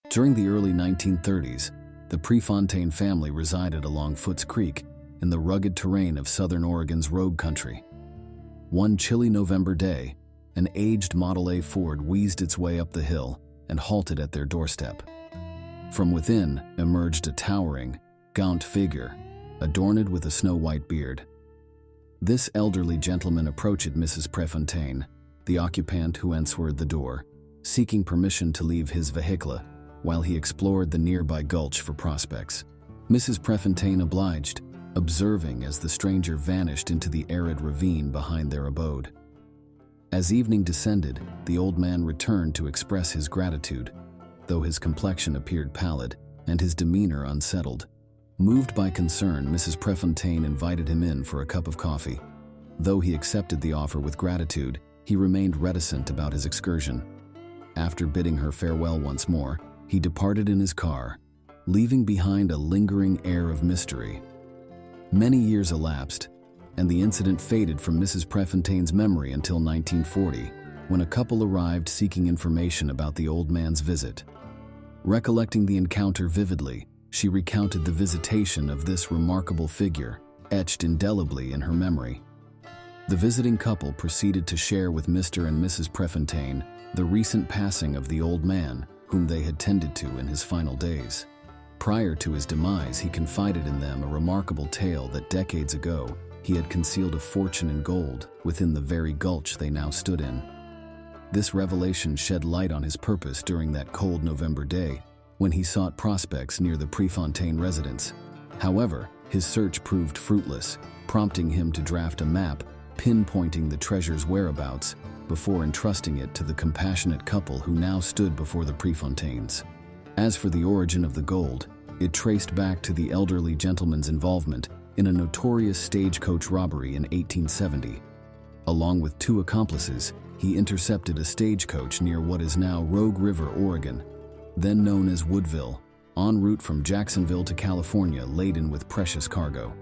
During the early 1930s, the Prefontaine family resided along Foots Creek in the rugged terrain of southern Oregon's Rogue Country. One chilly November day, an aged Model A Ford wheezed its way up the hill and halted at their doorstep. From within emerged a towering, gaunt figure, adorned with a snow-white beard. This elderly gentleman approached Mrs. Prefontaine, the occupant who answered the door, seeking permission to leave his vehicle while he explored the nearby gulch for prospects. Mrs. Prefontaine obliged, observing as the stranger vanished into the arid ravine behind their abode. As evening descended, the old man returned to express his gratitude, though his complexion appeared pallid and his demeanor unsettled. Moved by concern, Mrs. Prefontaine invited him in for a cup of coffee. Though he accepted the offer with gratitude, he remained reticent about his excursion. After bidding her farewell once more, he departed in his car, leaving behind a lingering air of mystery. Many years elapsed, and the incident faded from Mrs. Prefontaine's memory until 1940, when a couple arrived seeking information about the old man's visit. Recollecting the encounter vividly, she recounted the visitation of this remarkable figure, etched indelibly in her memory. The visiting couple proceeded to share with Mr. and Mrs. Prefontaine the recent passing of the old man, whom they had tended to in his final days. Prior to his demise, he confided in them a remarkable tale that decades ago he had concealed a fortune in gold within the very gulch they now stood in. This revelation shed light on his purpose during that cold November day when he sought prospects near the Prefontaine residence. However, his search proved fruitless, prompting him to draft a map pinpointing the treasure's whereabouts before entrusting it to the compassionate couple who now stood before the Prefontaines. As for the origin of the gold, it traced back to the elderly gentleman's involvement in a notorious stagecoach robbery in 1870. Along with two accomplices, he intercepted a stagecoach near what is now Rogue River, Oregon, then known as Woodville, en route from Jacksonville to California laden with precious cargo.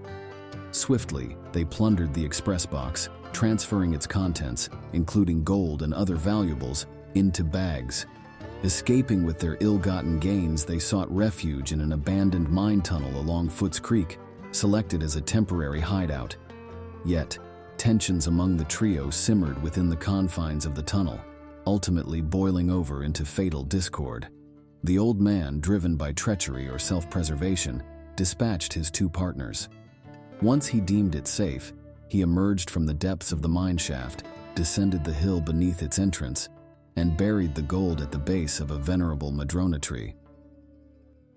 Swiftly, they plundered the express box, transferring its contents, including gold and other valuables, into bags. Escaping with their ill-gotten gains, they sought refuge in an abandoned mine tunnel along Foots Creek, selected as a temporary hideout. Yet, tensions among the trio simmered within the confines of the tunnel, ultimately boiling over into fatal discord. The old man, driven by treachery or self-preservation, dispatched his two partners. Once he deemed it safe, he emerged from the depths of the mine shaft, descended the hill beneath its entrance, and buried the gold at the base of a venerable madrona tree.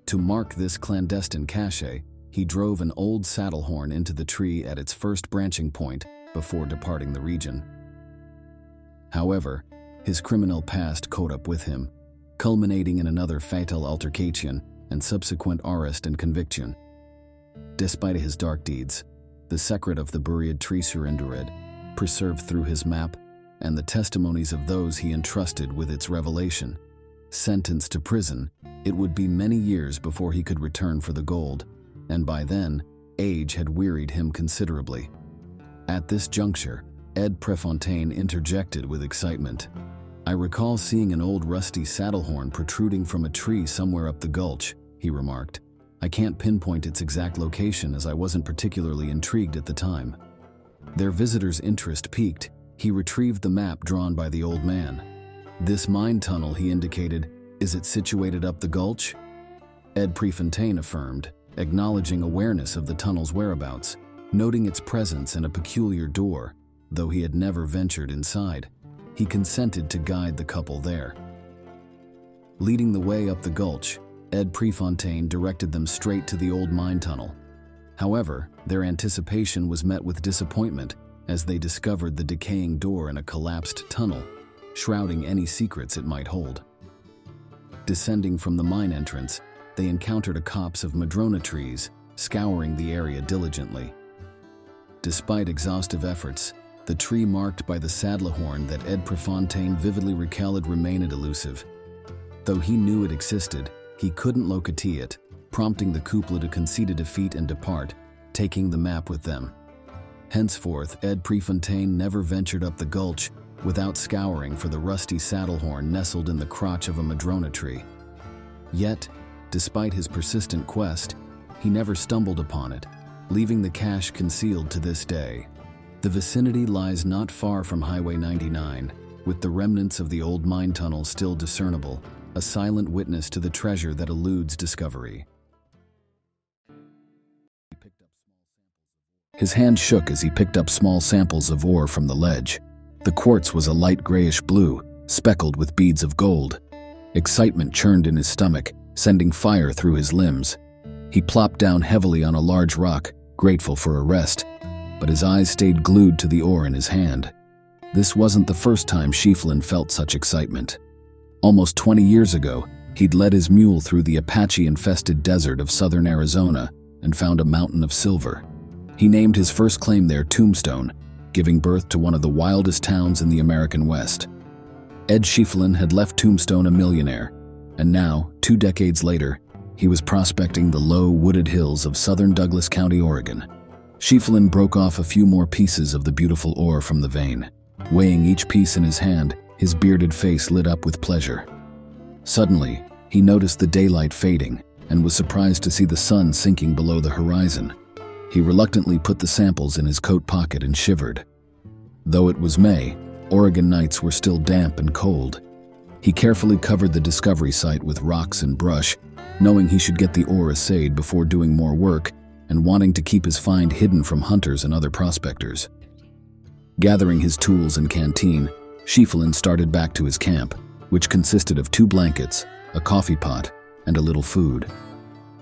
To mark this clandestine cache, he drove an old saddle horn into the tree at its first branching point before departing the region. However, his criminal past caught up with him, culminating in another fatal altercation and subsequent arrest and conviction. Despite his dark deeds, the secret of the buried tree surrendered, preserved through his map and the testimonies of those he entrusted with its revelation. Sentenced to prison, it would be many years before he could return for the gold, and by then, age had wearied him considerably. At this juncture, Ed Prefontaine interjected with excitement. "I recall seeing an old rusty saddle horn protruding from a tree somewhere up the gulch," he remarked. "I can't pinpoint its exact location as I wasn't particularly intrigued at the time." Their visitor's interest piqued. He retrieved the map drawn by the old man. "This mine tunnel," he indicated, "is it situated up the gulch?" Ed Prefontaine affirmed, acknowledging awareness of the tunnel's whereabouts, noting its presence and a peculiar door, though he had never ventured inside. He consented to guide the couple there. Leading the way up the gulch, Ed Prefontaine directed them straight to the old mine tunnel. However, their anticipation was met with disappointment as they discovered the decaying door in a collapsed tunnel, shrouding any secrets it might hold. Descending from the mine entrance, they encountered a copse of madrona trees, scouring the area diligently. Despite exhaustive efforts, the tree marked by the saddlehorn that Ed Prefontaine vividly recounted remained elusive. Though he knew it existed, he couldn't locate it, prompting the couple to concede a defeat and depart, taking the map with them. Henceforth, Ed Prefontaine never ventured up the gulch without scouring for the rusty saddlehorn nestled in the crotch of a madrona tree. Yet, despite his persistent quest, he never stumbled upon it, leaving the cache concealed to this day. The vicinity lies not far from Highway 99, with the remnants of the old mine tunnel still discernible, a silent witness to the treasure that eludes discovery. His hand shook as he picked up small samples of ore from the ledge. The quartz was a light grayish blue, speckled with beads of gold. Excitement churned in his stomach, sending fire through his limbs. He plopped down heavily on a large rock, grateful for a rest, but his eyes stayed glued to the ore in his hand. This wasn't the first time Shefflin felt such excitement. Almost 20 years ago, he'd led his mule through the Apache-infested desert of southern Arizona and found a mountain of silver. He named his first claim there Tombstone, giving birth to one of the wildest towns in the American West. Ed Shefflin had left Tombstone a millionaire, and now, 2 decades later, he was prospecting the low, wooded hills of southern Douglas County, Oregon. Shefflin broke off a few more pieces of the beautiful ore from the vein. Weighing each piece in his hand, his bearded face lit up with pleasure. Suddenly, he noticed the daylight fading and was surprised to see the sun sinking below the horizon. He reluctantly put the samples in his coat pocket and shivered. Though it was May, Oregon nights were still damp and cold. He carefully covered the discovery site with rocks and brush, knowing he should get the ore assayed before doing more work and wanting to keep his find hidden from hunters and other prospectors. Gathering his tools and canteen, Shefflin started back to his camp, which consisted of 2 blankets, a coffee pot, and a little food.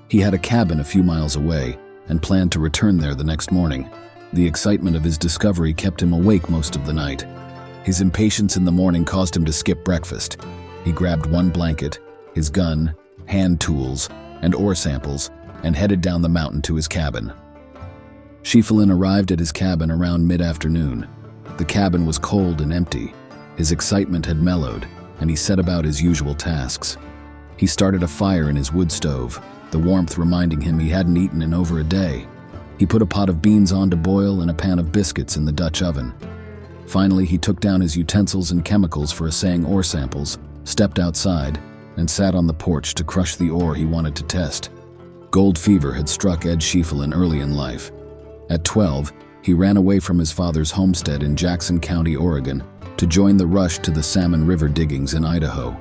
He had a cabin a few miles away and planned to return there the next morning. The excitement of his discovery kept him awake most of the night. His impatience in the morning caused him to skip breakfast. He grabbed 1 blanket, his gun, hand tools, and ore samples, and headed down the mountain to his cabin. Shefflin arrived at his cabin around mid-afternoon. The cabin was cold and empty. His excitement had mellowed, and he set about his usual tasks. He started a fire in his wood stove, the warmth reminding him he hadn't eaten in over a day. He put a pot of beans on to boil and a pan of biscuits in the Dutch oven. Finally, he took down his utensils and chemicals for assaying ore samples, stepped outside, and sat on the porch to crush the ore he wanted to test. Gold fever had struck Ed Shefflin early in life. At 12, he ran away from his father's homestead in Jackson County, Oregon, to join the rush to the Salmon River diggings in Idaho.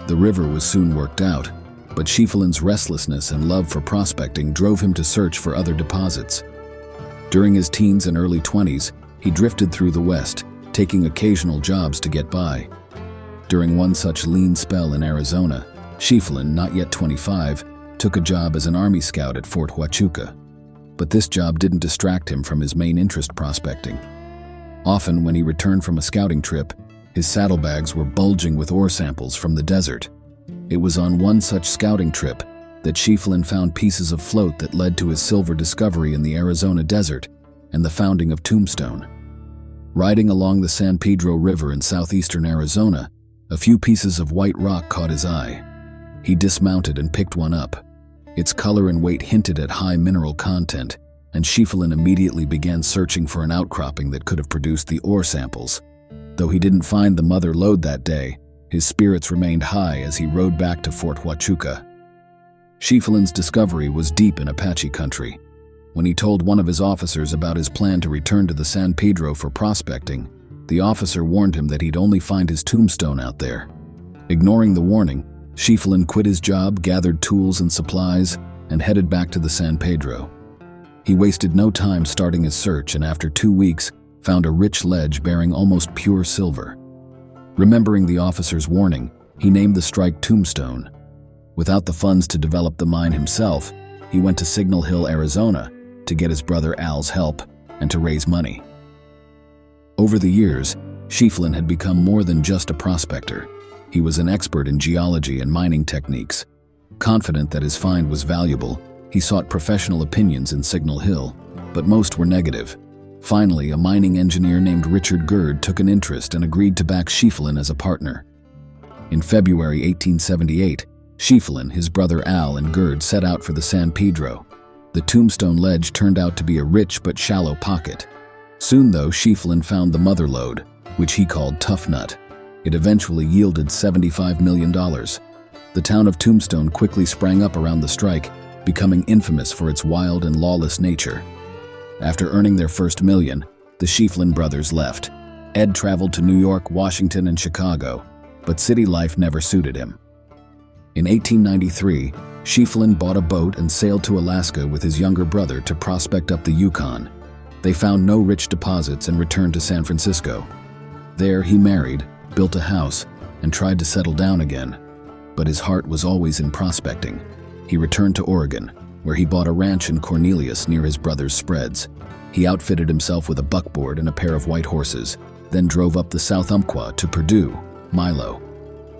The river was soon worked out, but Shefflin's restlessness and love for prospecting drove him to search for other deposits. During his teens and early 20s, he drifted through the West, taking occasional jobs to get by. During one such lean spell in Arizona, Shefflin, not yet 25, took a job as an Army scout at Fort Huachuca. But this job didn't distract him from his main interest, prospecting. Often, when he returned from a scouting trip, his saddlebags were bulging with ore samples from the desert. It was on one such scouting trip that Shefflin found pieces of float that led to his silver discovery in the Arizona desert and the founding of Tombstone. Riding along the San Pedro River in southeastern Arizona, a few pieces of white rock caught his eye. He dismounted and picked one up. Its color and weight hinted at high mineral content, and Shefflin immediately began searching for an outcropping that could have produced the ore samples. Though he didn't find the mother lode that day, his spirits remained high as he rode back to Fort Huachuca. Shefflin's discovery was deep in Apache country. When he told one of his officers about his plan to return to the San Pedro for prospecting, the officer warned him that he'd only find his tombstone out there. Ignoring the warning, Shefflin quit his job, gathered tools and supplies, and headed back to the San Pedro. He wasted no time starting his search, and after 2 weeks, found a rich ledge bearing almost pure silver. Remembering the officer's warning, He named the strike Tombstone. Without the funds to develop the mine himself, he went to Signal Hill, Arizona, to get his brother Al's help and to raise money. Over the years, Shefflin had become more than just a prospector. He was an expert in geology and mining techniques. Confident that his find was valuable, he sought professional opinions in Signal Hill, but most were negative. Finally, a mining engineer named Richard Gerd took an interest and agreed to back Shefflin as a partner. In February 1878, Shefflin, his brother Al, and Gerd set out for the San Pedro. The Tombstone ledge turned out to be a rich but shallow pocket. Soon, though, Shefflin found the mother lode, which he called Tough Nut. It eventually yielded $75 million. The town of Tombstone quickly sprang up around the strike, becoming infamous for its wild and lawless nature. After earning their first million, the Shefflin brothers left. Ed traveled to New York, Washington, and Chicago, but city life never suited him. In 1893, Shefflin bought a boat and sailed to Alaska with his younger brother to prospect up the Yukon. They found no rich deposits and returned to San Francisco. There he married, built a house, and tried to settle down again. But his heart was always in prospecting. He returned to Oregon, where he bought a ranch in Cornelius near his brother's spreads. He outfitted himself with a buckboard and a pair of white horses, then drove up the South Umpqua to Purdue, Milo.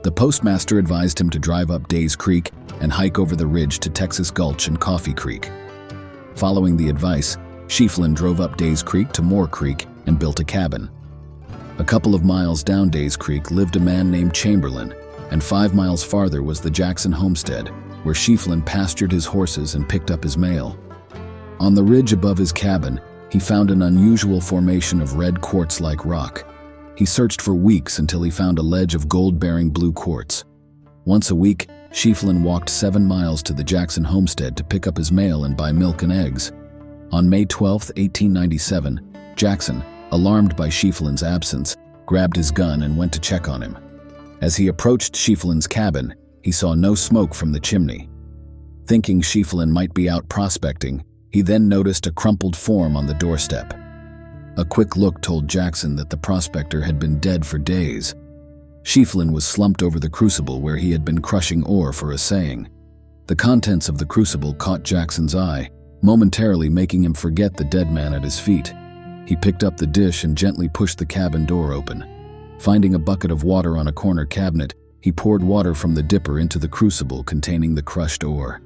The postmaster advised him to drive up Days Creek and hike over the ridge to Texas Gulch and Coffee Creek. Following the advice, Shefflin drove up Days Creek to Moore Creek and built a cabin. A couple of miles down Days Creek lived a man named Chamberlain, and 5 miles farther was the Jackson homestead, where Shefflin pastured his horses and picked up his mail. On the ridge above his cabin, he found an unusual formation of red quartz-like rock. He searched for weeks until he found a ledge of gold-bearing blue quartz. Once a week, Shefflin walked 7 miles to the Jackson homestead to pick up his mail and buy milk and eggs. On May 12, 1897, Jackson, alarmed by Shefflin's absence, grabbed his gun and went to check on him. As he approached Shefflin's cabin, he saw no smoke from the chimney. Thinking Shefflin might be out prospecting, he then noticed a crumpled form on the doorstep. A quick look told Jackson that the prospector had been dead for days. Shefflin was slumped over the crucible where he had been crushing ore for assaying. The contents of the crucible caught Jackson's eye, momentarily making him forget the dead man at his feet. He picked up the dish and gently pushed the cabin door open. Finding a bucket of water on a corner cabinet, he poured water from the dipper into the crucible containing the crushed ore.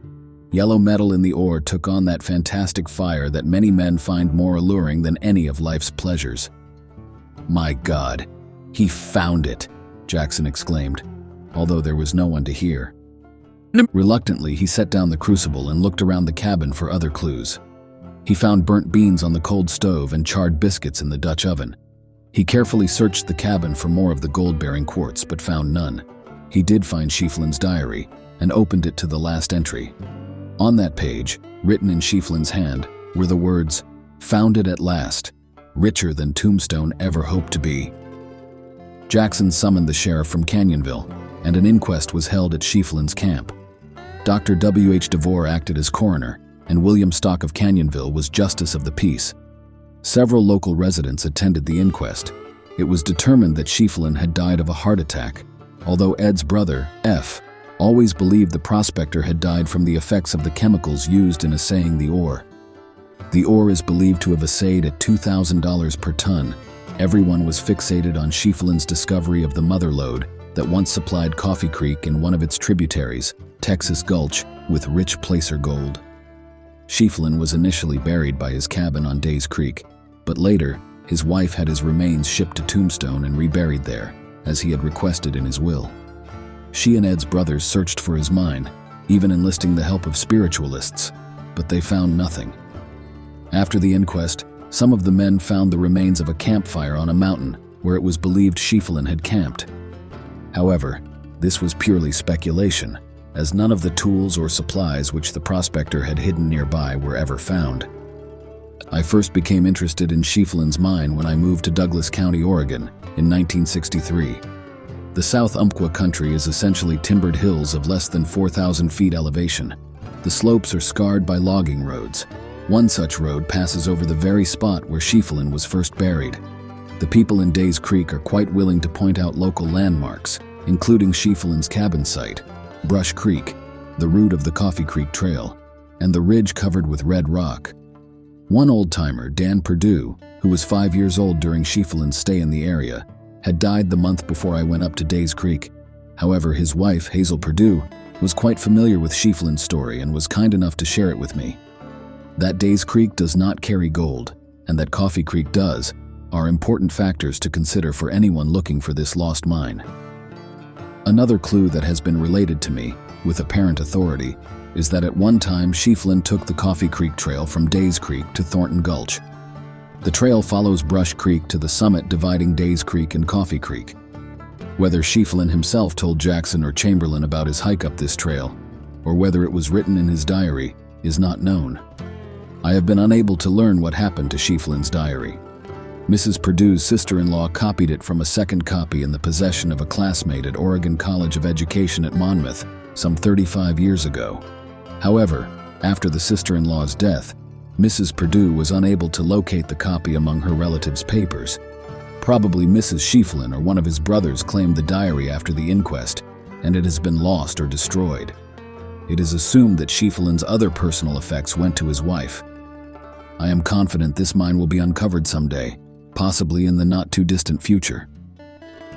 Yellow metal in the ore took on that fantastic fire that many men find more alluring than any of life's pleasures. "My God, he found it!" Jackson exclaimed, although there was no one to hear. Reluctantly, he set down the crucible and looked around the cabin for other clues. He found burnt beans on the cold stove and charred biscuits in the Dutch oven. He carefully searched the cabin for more of the gold-bearing quartz, but found none. He did find Shefflin's diary and opened it to the last entry. On that page, written in Shefflin's hand, were the words, "Found it at last, richer than Tombstone ever hoped to be." Jackson summoned the sheriff from Canyonville, and an inquest was held at Shefflin's camp. Dr. W.H. DeVore acted as coroner, and William Stock of Canyonville was justice of the peace. Several local residents attended the inquest. It was determined that Shefflin had died of a heart attack, although Ed's brother, F., always believed the prospector had died from the effects of the chemicals used in assaying the ore. The ore is believed to have assayed at $2,000 per ton. Everyone was fixated on Shefflin's discovery of the mother lode that once supplied Coffee Creek and one of its tributaries, Texas Gulch, with rich placer gold. Shefflin was initially buried by his cabin on Days Creek, but later, his wife had his remains shipped to Tombstone and reburied there, as he had requested in his will. She and Ed's brothers searched for his mine, even enlisting the help of spiritualists, but they found nothing. After the inquest, some of the men found the remains of a campfire on a mountain where it was believed Shefflin had camped. However, this was purely speculation, as none of the tools or supplies which the prospector had hidden nearby were ever found. I first became interested in Shefflin's mine when I moved to Douglas County, Oregon, in 1963. The South Umpqua country is essentially timbered hills of less than 4,000 feet elevation. The slopes are scarred by logging roads. One such road passes over the very spot where Shefflin was first buried. The people in Days Creek are quite willing to point out local landmarks, including Shefflin's cabin site, Brush Creek, the route of the Coffee Creek Trail, and the ridge covered with red rock. One old-timer, Dan Perdue, who was 5 years old during Shefflin's stay in the area, had died the month before I went up to Days Creek. However, his wife, Hazel Perdue, was quite familiar with Shefflin's story and was kind enough to share it with me. That Days Creek does not carry gold, and that Coffee Creek does, are important factors to consider for anyone looking for this lost mine. Another clue that has been related to me, with apparent authority, is that at one time Shefflin took the Coffee Creek Trail from Days Creek to Thornton Gulch. The trail follows Brush Creek to the summit dividing Days Creek and Coffee Creek. Whether Shefflin himself told Jackson or Chamberlain about his hike up this trail, or whether it was written in his diary, is not known. I have been unable to learn what happened to Shefflin's diary. Mrs. Perdue's sister-in-law copied it from a second copy in the possession of a classmate at Oregon College of Education at Monmouth some 35 years ago. However, after the sister-in-law's death, Mrs. Perdue was unable to locate the copy among her relatives' papers. Probably Mrs. Shefflin or one of his brothers claimed the diary after the inquest, and it has been lost or destroyed. It is assumed that Shefflin's other personal effects went to his wife. I am confident this mine will be uncovered someday, possibly in the not-too-distant future.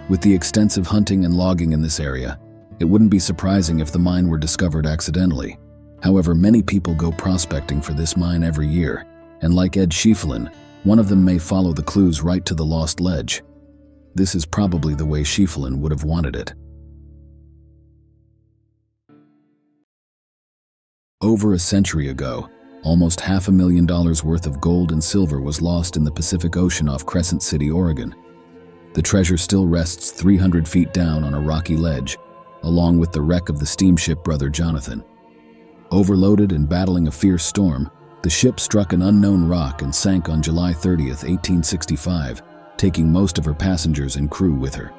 With the extensive hunting and logging in this area, it wouldn't be surprising if the mine were discovered accidentally. However, many people go prospecting for this mine every year, and like Ed Shefflin, one of them may follow the clues right to the lost ledge. This is probably the way Shefflin would have wanted it. Over a century ago, almost $500,000 worth of gold and silver was lost in the Pacific Ocean off Crescent City, Oregon. The treasure still rests 300 feet down on a rocky ledge, along with the wreck of the steamship Brother Jonathan. Overloaded and battling a fierce storm, the ship struck an unknown rock and sank on July 30th, 1865, taking most of her passengers and crew with her.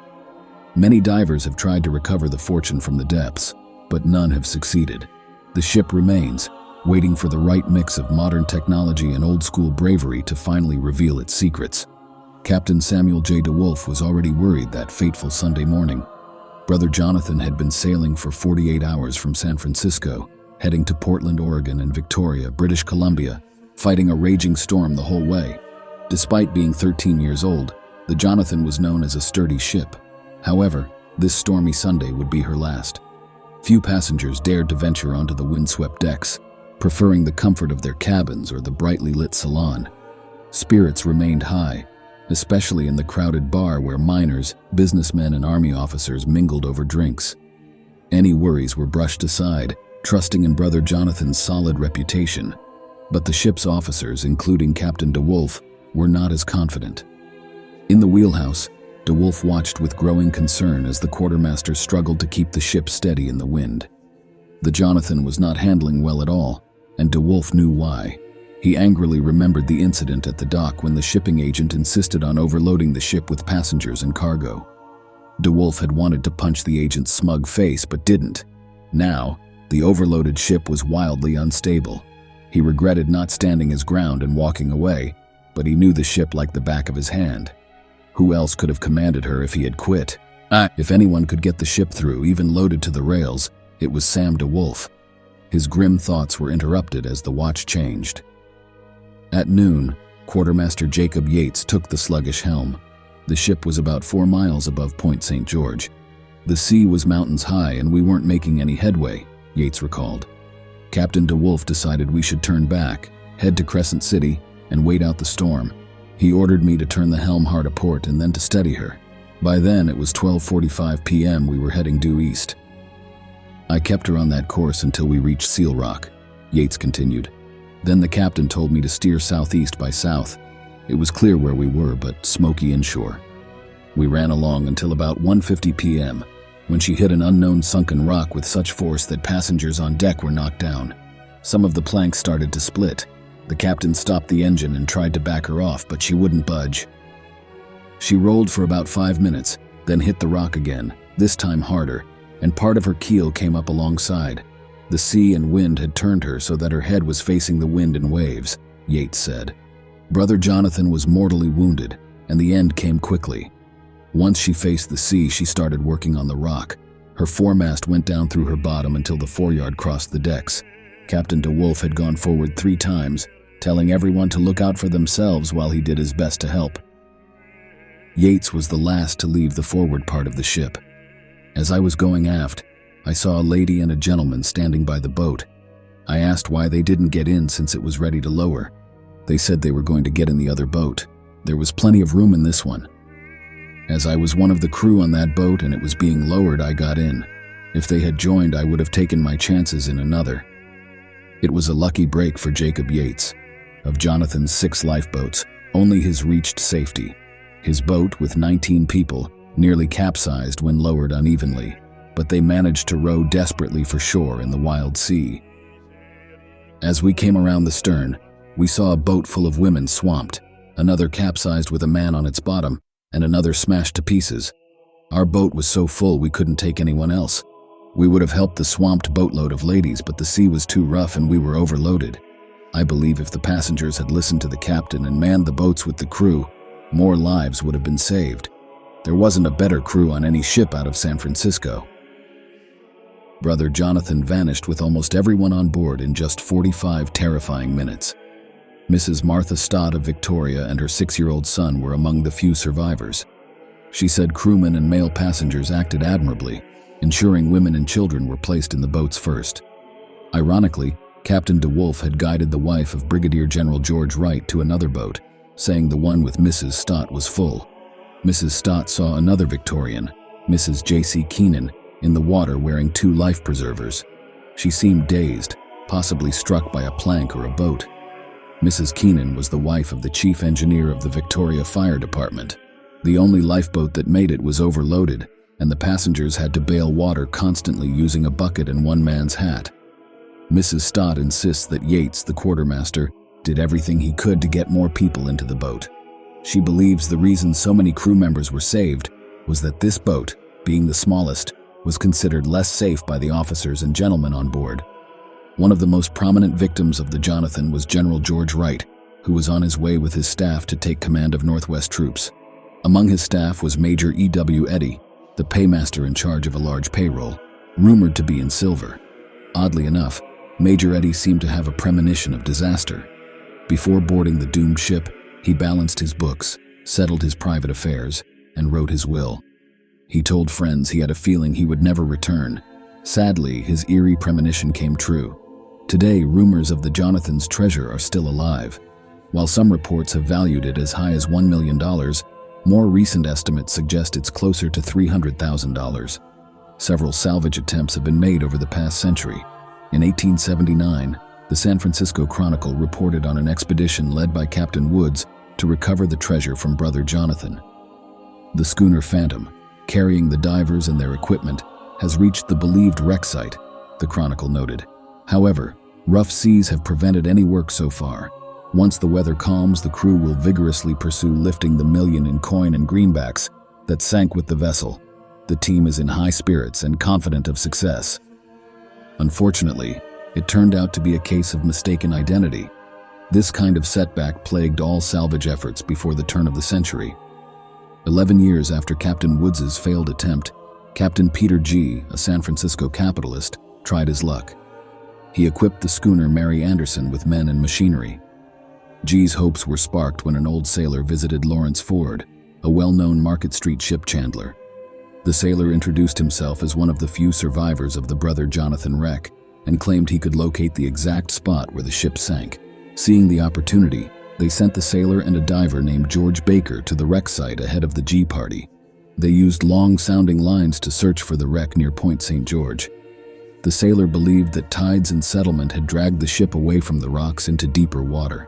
Many divers have tried to recover the fortune from the depths, but none have succeeded. The ship remains, waiting for the right mix of modern technology and old-school bravery to finally reveal its secrets. Captain Samuel J. DeWolf was already worried that fateful Sunday morning. Brother Jonathan had been sailing for 48 hours from San Francisco, heading to Portland, Oregon and Victoria, British Columbia, fighting a raging storm the whole way. Despite being 13 years old, the Jonathan was known as a sturdy ship. However, this stormy Sunday would be her last. Few passengers dared to venture onto the windswept decks, preferring the comfort of their cabins or the brightly lit salon. Spirits remained high, especially in the crowded bar where miners, businessmen, and army officers mingled over drinks. Any worries were brushed aside, trusting in Brother Jonathan's solid reputation. But the ship's officers, including Captain DeWolf, were not as confident. In the wheelhouse, DeWolf watched with growing concern as the quartermaster struggled to keep the ship steady in the wind. The Jonathan was not handling well at all, and DeWolf knew why. He angrily remembered the incident at the dock when the shipping agent insisted on overloading the ship with passengers and cargo. DeWolf had wanted to punch the agent's smug face but didn't. Now, the overloaded ship was wildly unstable. He regretted not standing his ground and walking away, but he knew the ship like the back of his hand. Who else could have commanded her if he had quit? If anyone could get the ship through, even loaded to the rails, it was Sam DeWolf. His grim thoughts were interrupted as the watch changed. At noon, Quartermaster Jacob Yates took the sluggish helm. The ship was about 4 miles above Point St. George. The sea was mountains high and we weren't making any headway, Yates recalled. Captain DeWolf decided we should turn back, head to Crescent City, and wait out the storm. He ordered me to turn the helm hard aport and then to steady her. By then, it was 12:45 p.m. We were heading due east. I kept her on that course until we reached Seal Rock, Yates continued. Then the captain told me to steer southeast by south. It was clear where we were, but smoky inshore. We ran along until about 1:50 p.m., when she hit an unknown sunken rock with such force that passengers on deck were knocked down. Some of the planks started to split. The captain stopped the engine and tried to back her off, but she wouldn't budge. She rolled for about 5 minutes, then hit the rock again, this time harder, and part of her keel came up alongside. The sea and wind had turned her so that her head was facing the wind and waves, Yates said. Brother Jonathan was mortally wounded, and the end came quickly. Once she faced the sea, she started working on the rock. Her foremast went down through her bottom until the foreyard crossed the decks. Captain DeWolf had gone forward 3 times, telling everyone to look out for themselves while he did his best to help. Yates was the last to leave the forward part of the ship. As I was going aft, I saw a lady and a gentleman standing by the boat. I asked why they didn't get in since it was ready to lower. They said they were going to get in the other boat. There was plenty of room in this one. As I was one of the crew on that boat and it was being lowered, I got in. If they had joined, I would have taken my chances in another. It was a lucky break for Jacob Yates. Of Jonathan's 6 lifeboats, only his reached safety. His boat, with 19 people, nearly capsized when lowered unevenly, but they managed to row desperately for shore in the wild sea. As we came around the stern, we saw a boat full of women swamped, another capsized with a man on its bottom, and another smashed to pieces. Our boat was so full we couldn't take anyone else. We would have helped the swamped boatload of ladies, but the sea was too rough and we were overloaded. I believe if the passengers had listened to the captain and manned the boats with the crew, more lives would have been saved. There wasn't a better crew on any ship out of San Francisco. Brother Jonathan vanished with almost everyone on board in just 45 terrifying minutes. Mrs. Martha Stott of Victoria and her 6-year-old son were among the few survivors. She said crewmen and male passengers acted admirably, ensuring women and children were placed in the boats first. Ironically, Captain DeWolf had guided the wife of Brigadier General George Wright to another boat, saying the one with Mrs. Stott was full. Mrs. Stott saw another Victorian, Mrs. J.C. Keenan, in the water wearing 2 life preservers. She seemed dazed, possibly struck by a plank or a boat. Mrs. Keenan was the wife of the chief engineer of the Victoria Fire Department. The only lifeboat that made it was overloaded, and the passengers had to bail water constantly using a bucket and one man's hat. Mrs. Stott insists that Yates, the quartermaster, did everything he could to get more people into the boat. She believes the reason so many crew members were saved was that this boat, being the smallest, was considered less safe by the officers and gentlemen on board. One of the most prominent victims of the Jonathan was General George Wright, who was on his way with his staff to take command of Northwest troops. Among his staff was Major E.W. Eddy, the paymaster in charge of a large payroll, rumored to be in silver. Oddly enough, Major Eddy seemed to have a premonition of disaster. Before boarding the doomed ship, he balanced his books, settled his private affairs, and wrote his will. He told friends he had a feeling he would never return. Sadly, his eerie premonition came true. Today, rumors of the Jonathan's treasure are still alive. While some reports have valued it as high as $1 million, more recent estimates suggest it's closer to $300,000. Several salvage attempts have been made over the past century. In 1879, the San Francisco Chronicle reported on an expedition led by Captain Woods to recover the treasure from Brother Jonathan. The schooner Phantom, carrying the divers and their equipment, has reached the believed wreck site, the Chronicle noted. However, rough seas have prevented any work so far. Once the weather calms, the crew will vigorously pursue lifting the $1 million in coin and greenbacks that sank with the vessel. The team is in high spirits and confident of success. Unfortunately, it turned out to be a case of mistaken identity. This kind of setback plagued all salvage efforts before the turn of the century. 11 years after Captain Woods's failed attempt, Captain Peter G., a San Francisco capitalist, tried his luck. He equipped the schooner Mary Anderson with men and machinery. G's hopes were sparked when an old sailor visited Lawrence Ford, a well-known Market Street ship chandler. The sailor introduced himself as one of the few survivors of the Brother Jonathan wreck and claimed he could locate the exact spot where the ship sank. Seeing the opportunity, they sent the sailor and a diver named George Baker to the wreck site ahead of the G party. They used long-sounding lines to search for the wreck near Point St. George. The sailor believed that tides and settlement had dragged the ship away from the rocks into deeper water.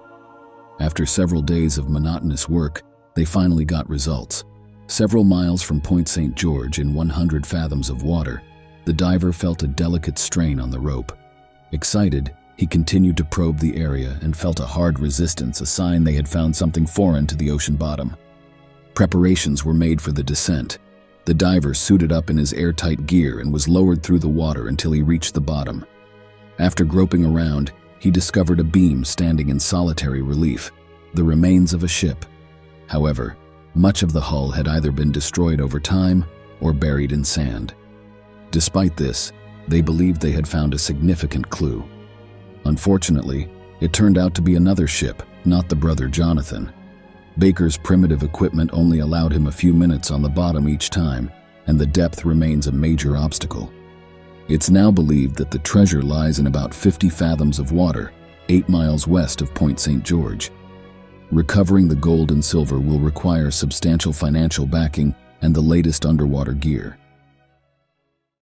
After several days of monotonous work, they finally got results. Several miles from Point St. George in 100 fathoms of water, the diver felt a delicate strain on the rope. Excited, he continued to probe the area and felt a hard resistance, a sign they had found something foreign to the ocean bottom. Preparations were made for the descent. The diver suited up in his airtight gear and was lowered through the water until he reached the bottom. After groping around, he discovered a beam standing in solitary relief, the remains of a ship. However, Much of the hull had either been destroyed over time or buried in sand. Despite this, they believed they had found a significant clue. Unfortunately, it turned out to be another ship, not the brother Jonathan. Baker's primitive equipment only allowed him a few minutes on the bottom each time, and the depth remains a major obstacle. It's now believed that the treasure lies in about 50 fathoms of water, 8 miles west of Point St. George. Recovering the gold and silver will require substantial financial backing and the latest underwater gear.